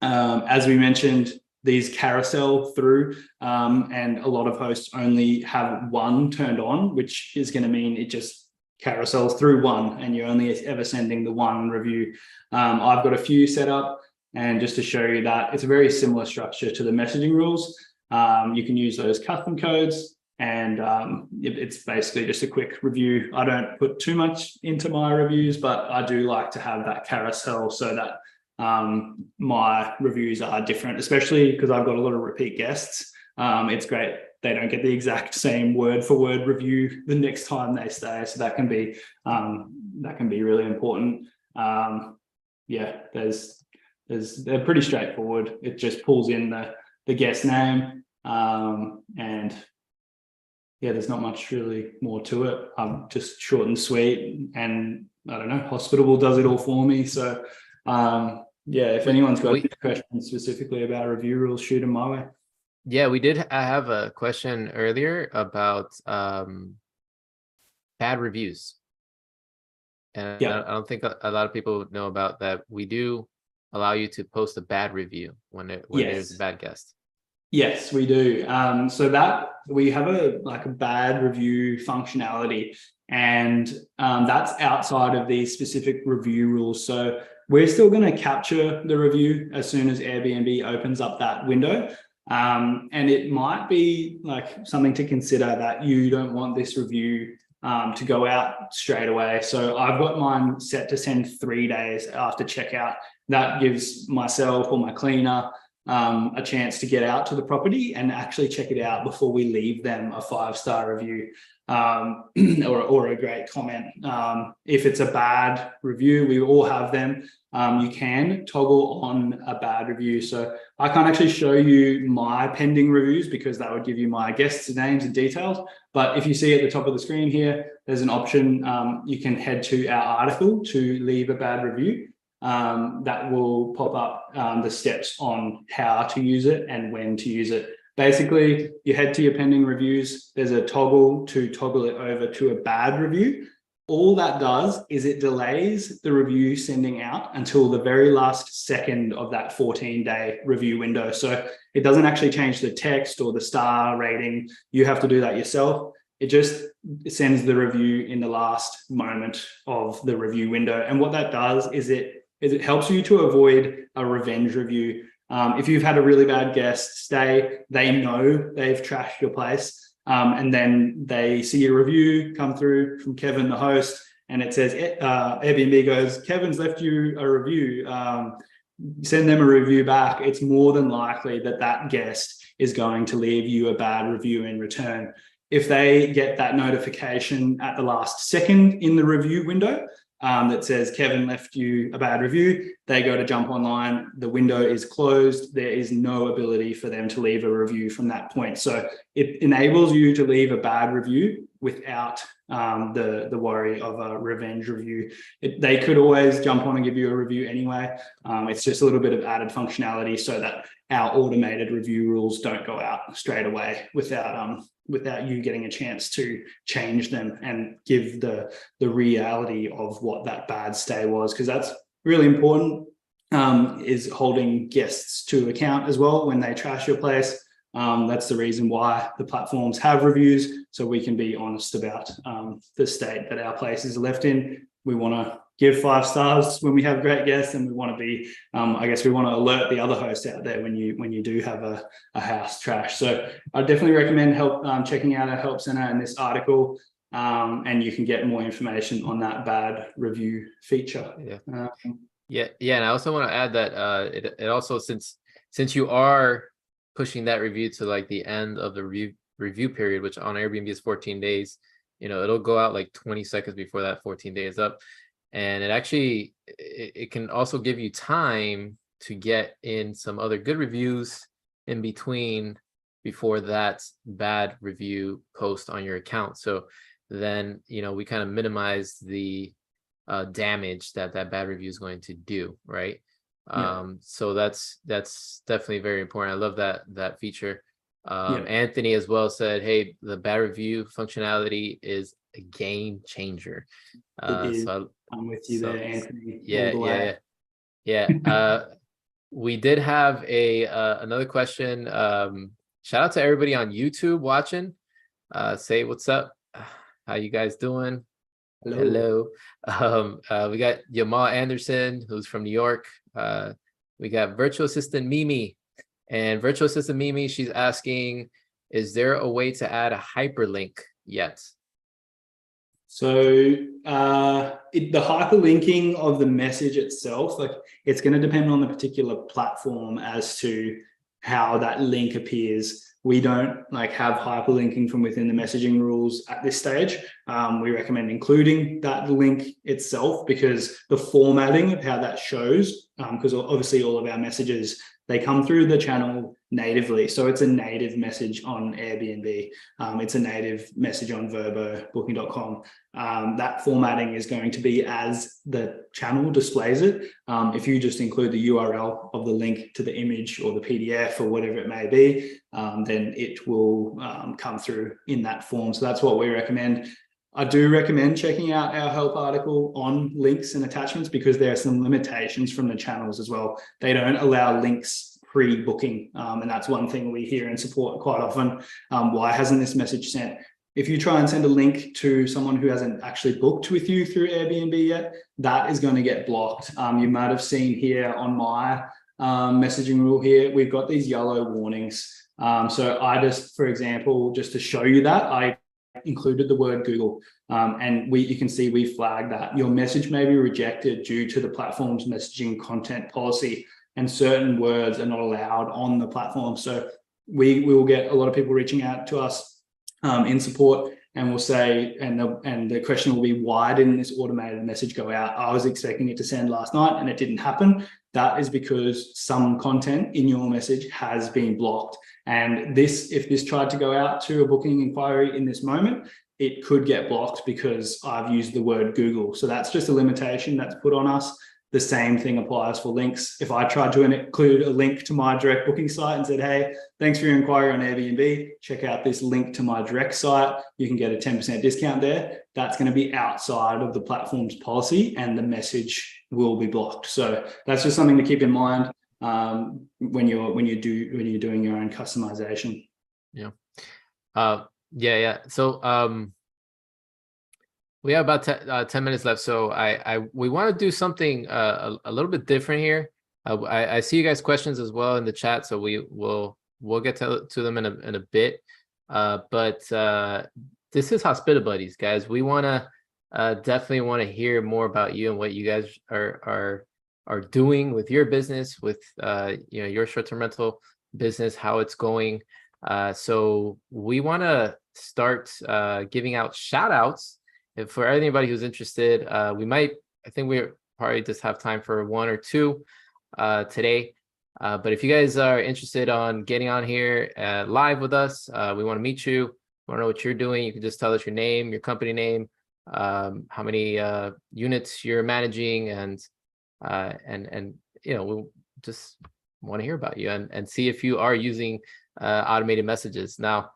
As we mentioned, these carousel through, and a lot of hosts only have one turned on, which is going to mean it just carousels through one, and you're only ever sending the one review. I've got a few set up, and just to show you that it's a very similar structure to the messaging rules. You can use those custom codes, and it's basically just a quick review. I don't put too much into my reviews, but I do like to have that carousel so that my reviews are different, especially because I've got a lot of repeat guests. It's great. They don't get the exact same word for word review the next time they stay. So that can be really important. Yeah, they're pretty straightforward. It just pulls in the guest name, and yeah, there's not much really more to it. Just short and sweet, and I don't know, Hospitable does it all for me. So yeah, if anyone's got any questions specifically about review rules, shoot them my way. Yeah, I have a question earlier about bad reviews. And yeah, I don't think a lot of people know about that. We do allow you to post a bad review when there's a bad guest. Yes, we do. So that we have a bad review functionality, and that's outside of these specific review rules. So we're still going to capture the review as soon as Airbnb opens up that window. And it might be like something to consider that you don't want this review to go out straight away. So I've got mine set to send 3 days after checkout. That gives myself or my cleaner a chance to get out to the property and actually check it out before we leave them a 5-star review or a great comment. If it's a bad review, we all have them. You can toggle on a bad review. So I can't actually show you my pending reviews because that would give you my guests' names and details. But if you see at the top of the screen here, there's an option. You can head to our article to leave a bad review. That will pop up the steps on how to use it and when to use it. Basically, you head to your pending reviews. There's a toggle to toggle it over to a bad review. All that does is it delays the review sending out until the very last second of that 14-day review window. So it doesn't actually change the text or the star rating. You have to do that yourself. It just sends the review in the last moment of the review window. And what that does is it helps you to avoid a revenge review. If you've had a really bad guest stay, they know they've trashed your place. And then they see a review come through from Kevin, the host, and it says, Airbnb goes, Kevin's left you a review, send them a review back. It's more than likely that that guest is going to leave you a bad review in return. If they get that notification at the last second in the review window, that says Kevin left you a bad review, they go to jump online, the window is closed, there is no ability for them to leave a review from that point. So it enables you to leave a bad review without the worry of a revenge review. They could always jump on and give you a review anyway. It's just a little bit of added functionality so that our automated review rules don't go out straight away without you getting a chance to change them and give the reality of what that bad stay was, because that's really important, is holding guests to account as well when they trash your place. That's the reason why the platforms have reviews, so we can be honest about the state that our place is left in. We want to give 5 stars when we have great guests, and we want to be, I guess we want to alert the other hosts out there when you do have a house trash. So I definitely recommend checking out our help center and this article, and you can get more information on that bad review feature. Yeah, and I also want to add that it also, since you are pushing that review to like the end of the review period, which on Airbnb is 14 days, it'll go out like 20 seconds before that 14 days up. And it can also give you time to get in some other good reviews in between before that bad review post on your account. So then, we kind of minimize the damage that bad review is going to do, right? Yeah. So that's definitely very important. I love that feature. Anthony as well said, hey, the bad review functionality is a game changer. So I'm with you there, Anthony. Yeah. We did have another question. Shout out to everybody on YouTube watching. Say what's up. How you guys doing? Hello. We got Yamal Anderson, who's from New York. We got virtual assistant Mimi. And virtual assistant Mimi, she's asking, is there a way to add a hyperlink yet? So the hyperlinking of the message itself, it's going to depend on the particular platform as to how that link appears. We don't have hyperlinking from within the messaging rules at this stage. We recommend including that link itself because the formatting of how that shows, because obviously all of our messages, they come through the channel natively. So it's a native message on Airbnb. It's a native message on Vrbo, booking.com. That formatting is going to be as the channel displays it. If you just include the URL of the link to the image or the PDF or whatever it may be, then it will come through in that form. So that's what we recommend. I do recommend checking out our help article on links and attachments because there are some limitations from the channels as well. They don't allow links pre-booking, and that's one thing we hear and support quite often. Why hasn't this message sent? If you try and send a link to someone who hasn't actually booked with you through Airbnb yet, that is going to get blocked. You might have seen here on my messaging rule here, we've got these yellow warnings. So I just, for example, just to show you that, I included the word Google, and you can see we flagged that your message may be rejected due to the platform's messaging content policy. and certain words are not allowed on the platform. So we will get a lot of people reaching out to us in support, and we'll say, and the question will be, why didn't this automated message go out? I was expecting it to send last night and it didn't happen. That is because some content in your message has been blocked. And if this tried to go out to a booking inquiry in this moment, it could get blocked because I've used the word Google. So that's just a limitation that's put on us. The same thing applies for links. If I tried to include a link to my direct booking site and said, hey, thanks for your inquiry on Airbnb, check out this link to my direct site, you can get a 10% discount there. That's going to be outside of the platform's policy and the message will be blocked. So that's just something to keep in mind when you're doing your own customization. Yeah. Yeah. So we have about 10 minutes left, so we want to do something a little bit different here. I see you guys' questions as well in the chat, so we'll get to them in a bit. But this is Hospitabuddies, guys. We want to definitely want to hear more about you and what you guys are doing with your business, with your short-term rental business, how it's going. So we want to start giving out shout outs. And for anybody who's interested, I think we probably just have time for one or two today. But if you guys are interested on getting on here live with us, we want to meet you. We want to know what you're doing. You can just tell us your name, your company name, how many units you're managing, and we just want to hear about you and see if you are using automated messages. Now,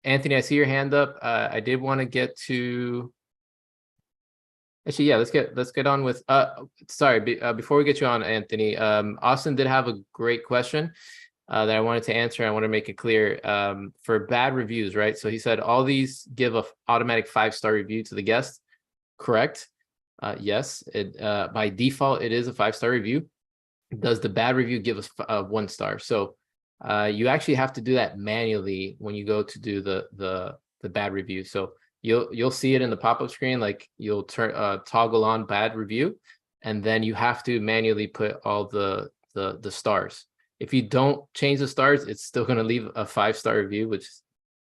Anthony, I see your hand up. I did want to get to. Actually, yeah, let's get on with. Before we get you on, Anthony, Austin did have a great question that I wanted to answer. I want to make it clear for bad reviews, right? So he said all these give a automatic 5-star review to the guest. Correct? Yes. It by default it is a 5-star review. Does the bad review give us 1 star? So you actually have to do that manually when you go to do the bad review. So you'll see it in the pop-up screen, like you'll toggle on bad review, and then you have to manually put all the stars. If you don't change the stars, it's still going to leave a 5-star review, which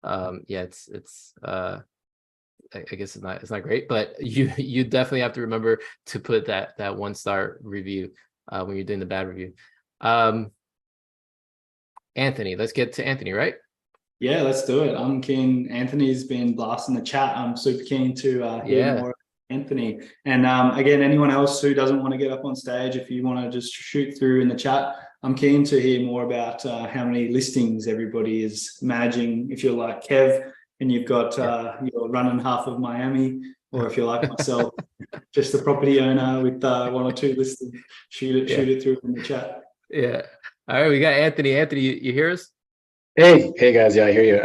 it's I guess it's not great, but you definitely have to remember to put that 1-star review when you're doing the bad review. Anthony, let's get to Anthony, right? Yeah, let's do it. I'm keen. Anthony's been blasting the chat. I'm super keen to hear more of Anthony. And again, anyone else who doesn't want to get up on stage, if you want to just shoot through in the chat, I'm keen to hear more about how many listings everybody is managing. If you're like Kev and you've got you're running half of Miami, or if you're like myself, just a property owner with 1 or 2 listings, shoot it through in the chat. Yeah. All right, we got Anthony. Anthony, you hear us? Hey guys, yeah, I hear you.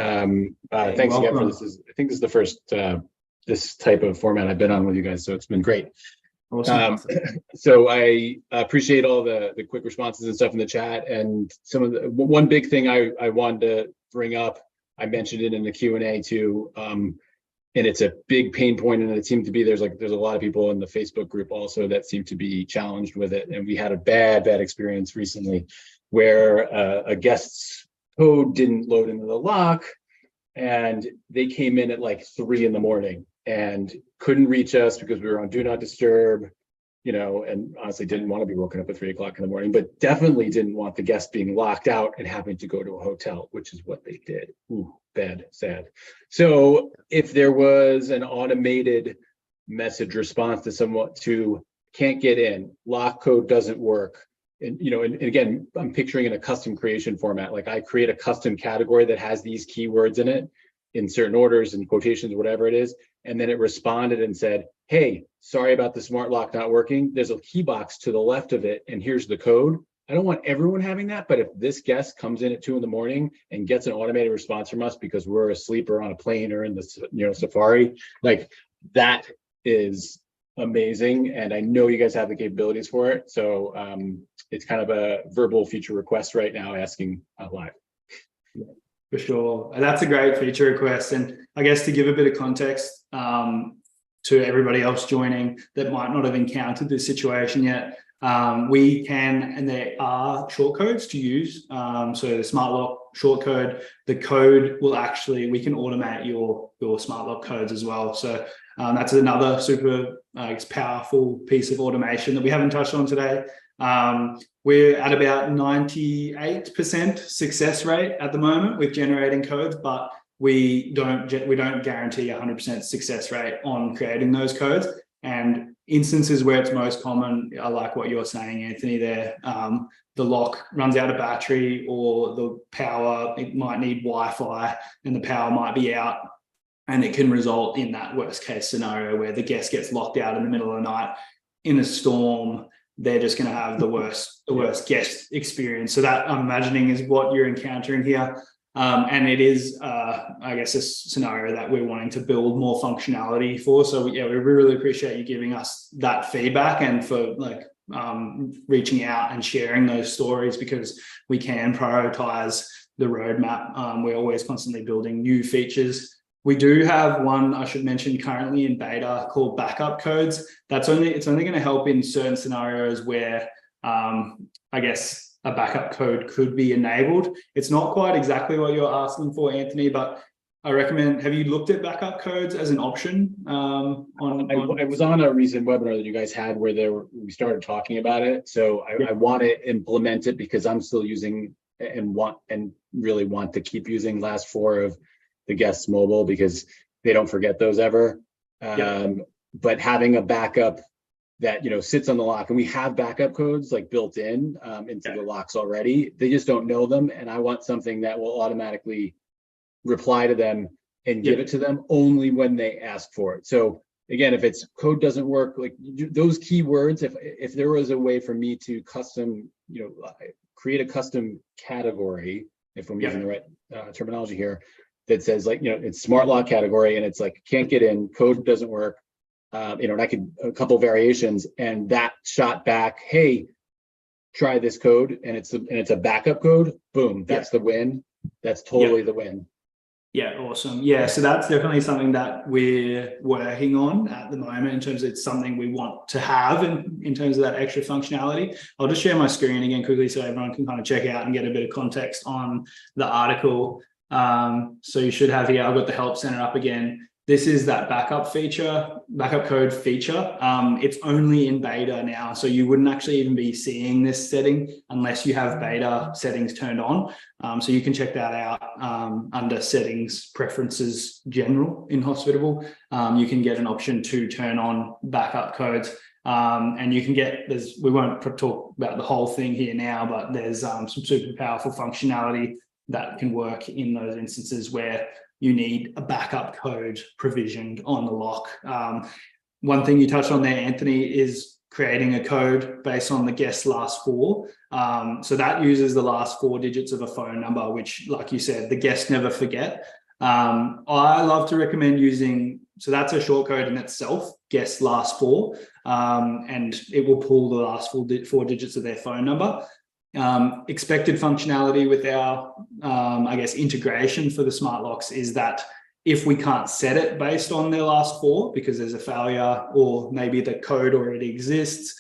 Thanks welcome. again for this. I think this is the first this type of format I've been on with you guys, so it's been great. Awesome. So I appreciate all the quick responses and stuff in the chat, and some of the one big thing I wanted to bring up. I mentioned it in the Q&A too, and it's a big pain point, and it seemed to be there's a lot of people in the Facebook group also that seem to be challenged with it, and we had a bad experience recently where a guest's code didn't load into the lock, and they came in at like 3 a.m. and couldn't reach us because we were on do not disturb, and honestly didn't want to be woken up at 3 o'clock in the morning, but definitely didn't want the guest being locked out and having to go to a hotel, which is what they did. Ooh, bad, sad. So if there was an automated message response to someone to can't get in, lock code doesn't work, and again, I'm picturing in a custom creation format, like I create a custom category that has these keywords in it in certain orders and quotations, whatever it is, and then it responded and said, hey, sorry about the smart lock not working. There's a key box to the left of it, and here's the code. I don't want everyone having that, but if this guest comes in at 2 a.m. and gets an automated response from us because we're asleep or on a plane or in the safari, like that is amazing, and I know you guys have the capabilities for it. So it's kind of a verbal feature request right now, asking live. For sure. That's a great feature request. And I guess to give a bit of context to everybody else joining that might not have encountered this situation yet, we can, and there are short codes to use. So the smart lock short code, the code will actually, we can automate your smart lock codes as well. So that's another super powerful piece of automation that we haven't touched on today. We're at about 98% success rate at the moment with generating codes, but we don't guarantee 100% success rate on creating those codes. And instances where it's most common, I like what you're saying, Anthony, there. The lock runs out of battery, or the power, it might need Wi-Fi and the power might be out. And it can result in that worst case scenario where the guest gets locked out in the middle of the night in a storm. They're just going to have the worst guest experience. So that, I'm imagining, is what you're encountering here. And it is, I guess, a scenario that we're wanting to build more functionality for. So yeah, we really appreciate you giving us that feedback and for reaching out and sharing those stories, because we can prioritize the roadmap. We're always constantly building new features. We do have one, I should mention, currently in beta called backup codes. It's only going to help in certain scenarios where, I guess, a backup code could be enabled. It's not quite exactly what you're asking for, Anthony, but I recommend, have you looked at backup codes as an option? I was on a recent webinar that you guys had where we started talking about it. So I want to implement it because I'm still using and really want to keep using last 4 of the guests mobile, because they don't forget those ever. But having a backup that sits on the lock, and we have backup codes like built in into the locks already. They just don't know them, and I want something that will automatically reply to them and give it to them only when they ask for it. So again, if it's code doesn't work, like those keywords, if there was a way for me to custom, create a custom category, if I'm using the right terminology here, that says it's smart lock category, and it's like can't get in, code doesn't work. And I could a couple variations, and that shot back, hey, try this code, and it's a backup code. Boom, that's the win. That's totally the win. Yeah, awesome. Yeah, so that's definitely something that we're working on at the moment in terms of it's something we want to have in terms of that extra functionality. I'll just share my screen again quickly so everyone can kind of check out and get a bit of context on the article. So you should have here, I've got the help center up again. This is that backup code feature. It's only in beta now, so you wouldn't actually even be seeing this setting unless you have beta settings turned on. So you can check that out under settings, preferences, general in Hospitable. You can get an option to turn on backup codes. And you can get, we won't talk about the whole thing here now, but there's some super powerful functionality that can work in those instances where you need a backup code provisioned on the lock. One thing you touched on there, Anthony, is creating a code based on the guest's last 4. So that uses the last 4 digits of a phone number, which, like you said, the guests never forget. I love to recommend using, so that's a short code in itself, guest last 4, and it will pull the last 4 digits of their phone number. Expected functionality with our, I guess, integration for the smart locks is that if we can't set it based on their last 4 because there's a failure or maybe the code already exists,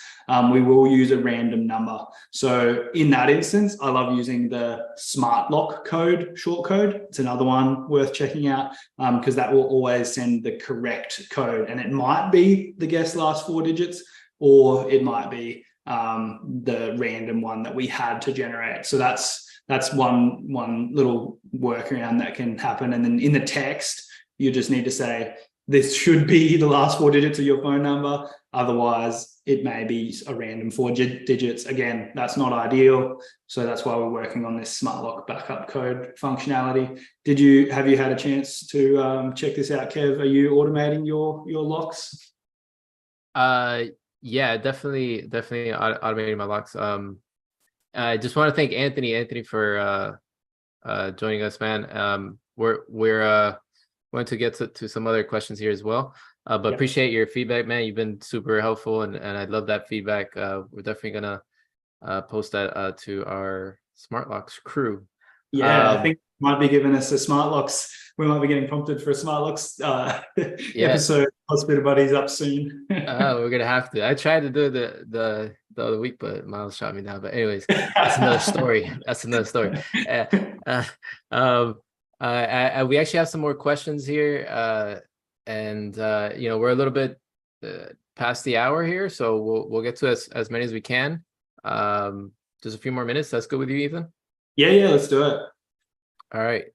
we will use a random number. So in that instance, I love using the smart lock code, short code. It's another one worth checking out because that will always send the correct code, and it might be the guest's last 4 digits, or it might be the random one that we had to generate. So that's one little workaround that can happen. And then in the text, you just need to say, this should be the last 4 digits of your phone number. Otherwise, it may be a random 4 digits. Again, that's not ideal. So that's why we're working on this smart lock backup code functionality. Have you had a chance to check this out, Kev? Are you automating your locks? Yeah, definitely automating my locks. I just want to thank Anthony for joining us, man. We're going to get to some other questions here as well, but appreciate your feedback, man. You've been super helpful, and I love that feedback. We're definitely gonna post that to our smart locks crew. I think might be giving us a smart locks we might be getting prompted for a Smart Locks Yeah. episode. Hospitabuddies up soon. We're gonna have to. I tried to do the other week, but Miles shot me down. But anyways, that's another story. That's another story. We actually have some more questions here, and we're a little bit past the hour here, so we'll get to as many as we can. Just a few more minutes. That's good with you, Ethan? Yeah, let's do it. All right.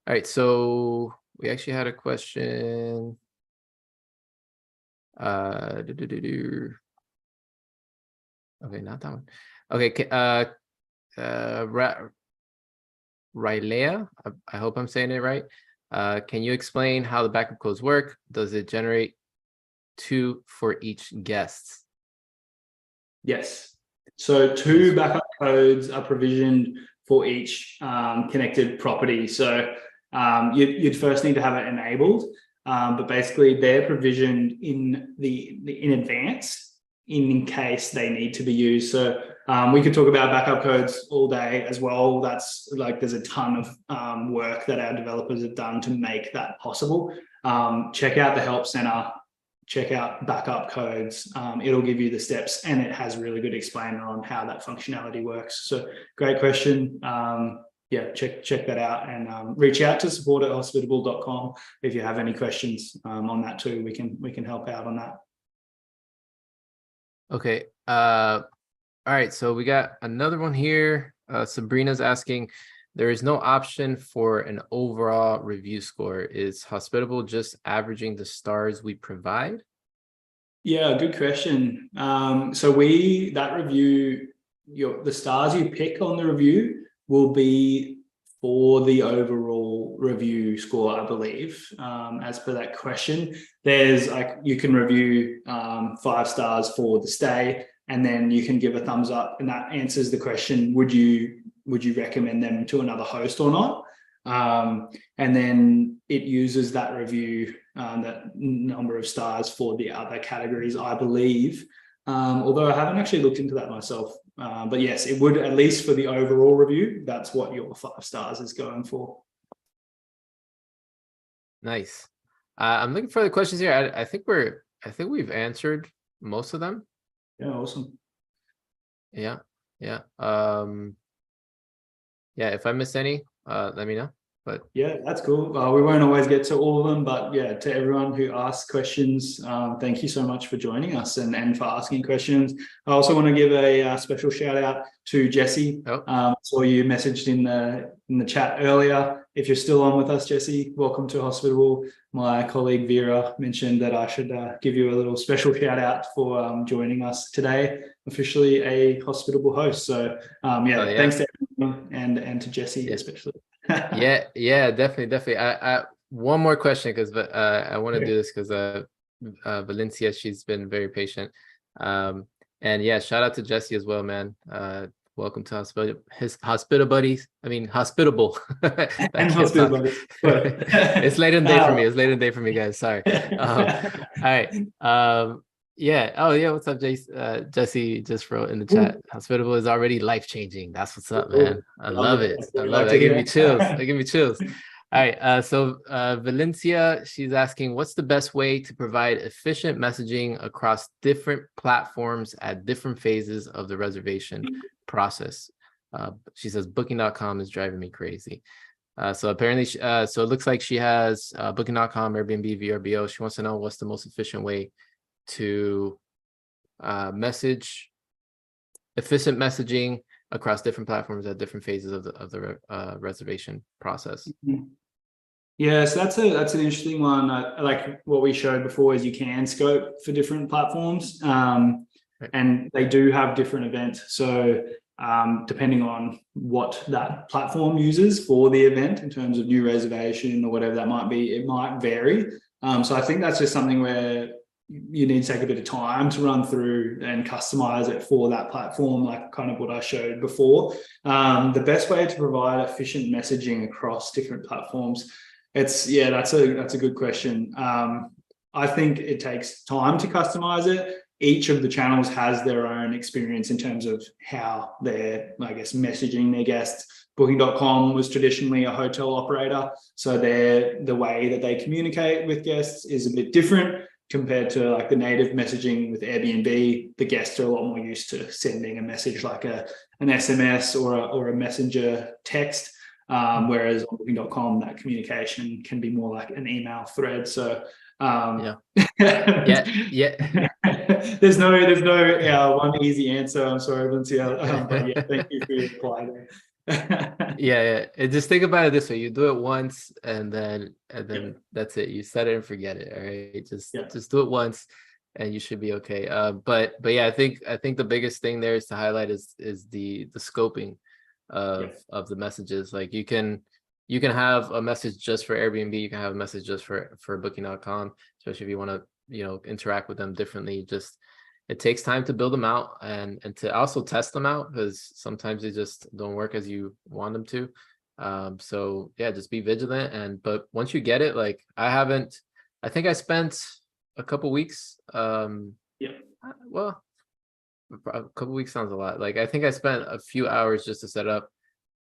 All right. So we actually had a question. Okay, not that one. Okay. Rylea, I hope I'm saying it right. Can you explain how the backup codes work? Does it generate 2 for each guest? Yes. So 2 backup codes are provisioned for each connected property. So you'd first need to have it enabled, but basically they're provisioned in advance in case they need to be used. So we could talk about backup codes all day as well. That's like, there's a ton of work that our developers have done to make that possible. Check out the help center. Check out backup codes. It'll give you the steps, and it has really good explainer on how that functionality works. So great question. Check that out, and reach out to support@hospitable.com if you have any questions on that too. We can help out on that. Okay. All right. So we got another one here. Sabrina's asking, there is no option for an overall review score. Is Hospitable just averaging the stars we provide? Yeah, good question. So that review, the stars you pick on the review will be for the overall review score, I believe. As per that question, there's you can review 5 stars for the stay, and then you can give a thumbs up, and that answers the question, would you recommend them to another host or not? And then it uses that review, that number of stars for the other categories, I believe. Although I haven't actually looked into that myself. But yes, it would, at least for the overall review, that's what your 5 stars is going for. Nice. I'm looking for the questions here. I think we've answered most of them. Yeah, awesome. Yeah. If I missed any, let me know. But yeah, that's cool. We won't always get to all of them, but yeah, to everyone who asks questions, thank you so much for joining us and for asking questions. I also want to give a special shout out to Jesse. Saw you messaged in the chat earlier. If you're still on with us, Jesse, welcome to Hospitable. My colleague Vera mentioned that I should give you a little special shout out for joining us today, officially a Hospitable host. So thanks to everyone and to Jesse especially. yeah, definitely. I one more question, because I want to do this because Valencia, she's been very patient. And yeah, shout out to Jesse as well, man. Welcome to Hospitabuddies. I mean, Hospitable. And Hospitabuddies. It's late in the day for me. It's late in the day for me, guys. Sorry. All right. Yeah. Oh, yeah. What's up, Jesse just wrote in the chat. Hospitable is already life-changing. That's what's up, man. I love it. I love it. That gives me chills. That gives me chills. All right. So Valencia, she's asking, what's the best way to provide efficient messaging across different platforms at different phases of the reservation process? She says booking.com is driving me crazy. So apparently, so it looks like she has booking.com, Airbnb, VRBO. She wants to know what's the most efficient way to message, efficient messaging across different platforms at different phases of the reservation process. Yeah, so that's an interesting one. Like what we showed before is you can scope for different platforms, and they do have different events. So depending on what that platform uses for the event in terms of new reservation or whatever that might be, it might vary. So I think that's just something where you need to take a bit of time to run through and customize it for that platform, like kind of what I showed before. The best way to provide efficient messaging across different platforms, that's a good question. I think it takes time to customize it. each of the channels has their own experience in terms of how they're, I guess, messaging their guests. Booking.com was traditionally a hotel operator, so the way that they communicate with guests is a bit different compared to like the native messaging with Airbnb. The guests are a lot more used to sending a message like an SMS or a messenger text, whereas on Booking.com that communication can be more like an email thread. So yeah. there's no one easy answer. I'm sorry, Valencia, but yeah, thank you for your reply there. Yeah. And just think about it this way: you do it once, and then that's it. You set it and forget it. All right, just do it once, and you should be okay. But yeah, I think the biggest thing there is to highlight is the scoping of the messages. Like you can have a message just for Airbnb, you can have a message just for Booking.com, especially if you want to interact with them differently. Just it takes time to build them out and to also test them out, because sometimes they just don't work as you want them to. So yeah, just be vigilant. But once you get it, like I think I spent a couple weeks. Well, a couple weeks sounds a lot. Like I think I spent a few hours just to set up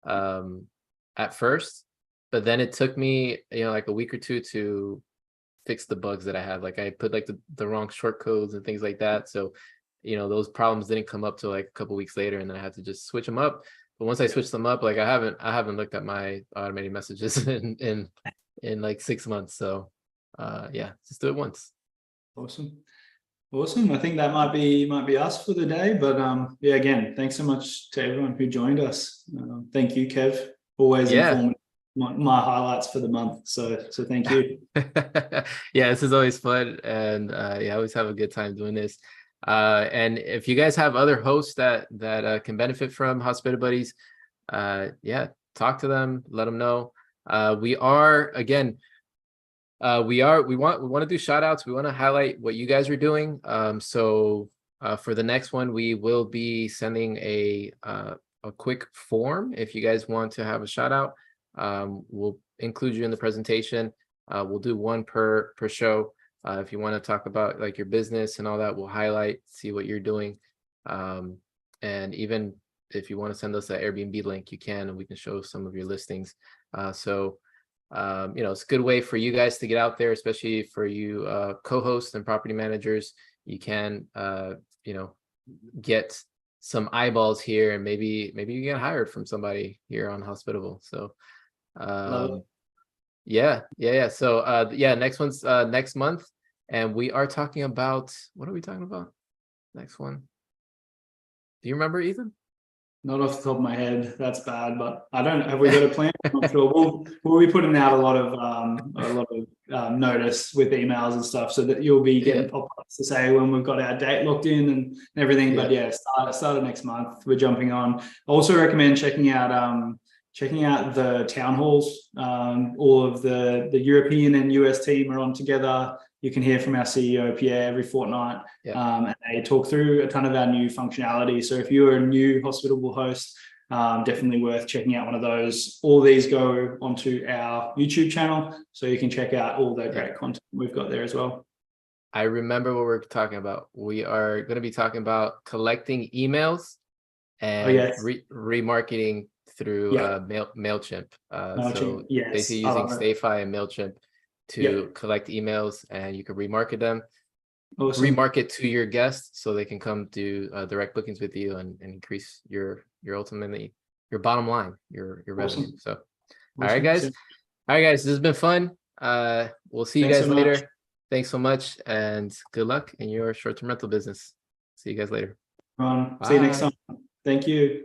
at first, but then it took me like a week or two to fix the bugs that I had. Like I put like the wrong short codes and things like that, so those problems didn't come up till like a couple weeks later, and then I had to just switch them up. But once I switched them up, like I haven't looked at my automated messages in like 6 months. So yeah, just do it once. Awesome. I think that might be us for the day. But yeah, again, thanks so much to everyone who joined us. Thank you, Kev. Always informative. My highlights for the month. So thank you. Yeah, this is always fun, and yeah, I always have a good time doing this. And if you guys have other hosts that can benefit from Hospitabuddies, yeah, talk to them, let them know. We want to do shout outs. We want to highlight what you guys are doing. So for the next one, we will be sending a quick form if you guys want to have a shout out. We'll include you in the presentation. We'll do one per show. If you want to talk about like your business and all that, we'll highlight, see what you're doing. And even if you want to send us an Airbnb link, you can, and we can show some of your listings. So it's a good way for you guys to get out there, especially for you co-hosts and property managers. You can get some eyeballs here, and maybe you get hired from somebody here on Hospitable. So yeah. So yeah, next one's next month, and we are talking about, what are we talking about next one? Do you remember, Ethan? Not off the top of my head. That's bad, but I don't. Have we got a plan? I'm not sure. We'll be putting out a lot of notice with emails and stuff, so that you'll be getting pop-ups to say when we've got our date locked in and everything. But yeah, start of next month. We're jumping on. I also recommend checking out the town halls. All of the European and US team are on together. You can hear from our CEO, Pierre, every fortnight. And they talk through a ton of our new functionality. So if you're a new Hospitable host, definitely worth checking out one of those. All these go onto our YouTube channel, so you can check out all the great content we've got there as well. I remember what we're talking about. We are going to be talking about collecting emails and remarketing through MailChimp. So basically using Stayfi and MailChimp to collect emails, and you can remarket them. Awesome. Remarket to your guests so they can come do direct bookings with you and increase your ultimately your bottom line, your revenue. So all right guys, this has been fun. We'll see you guys later. Thanks so much, and good luck in your short-term rental business. See you guys later. See you next time. Thank you.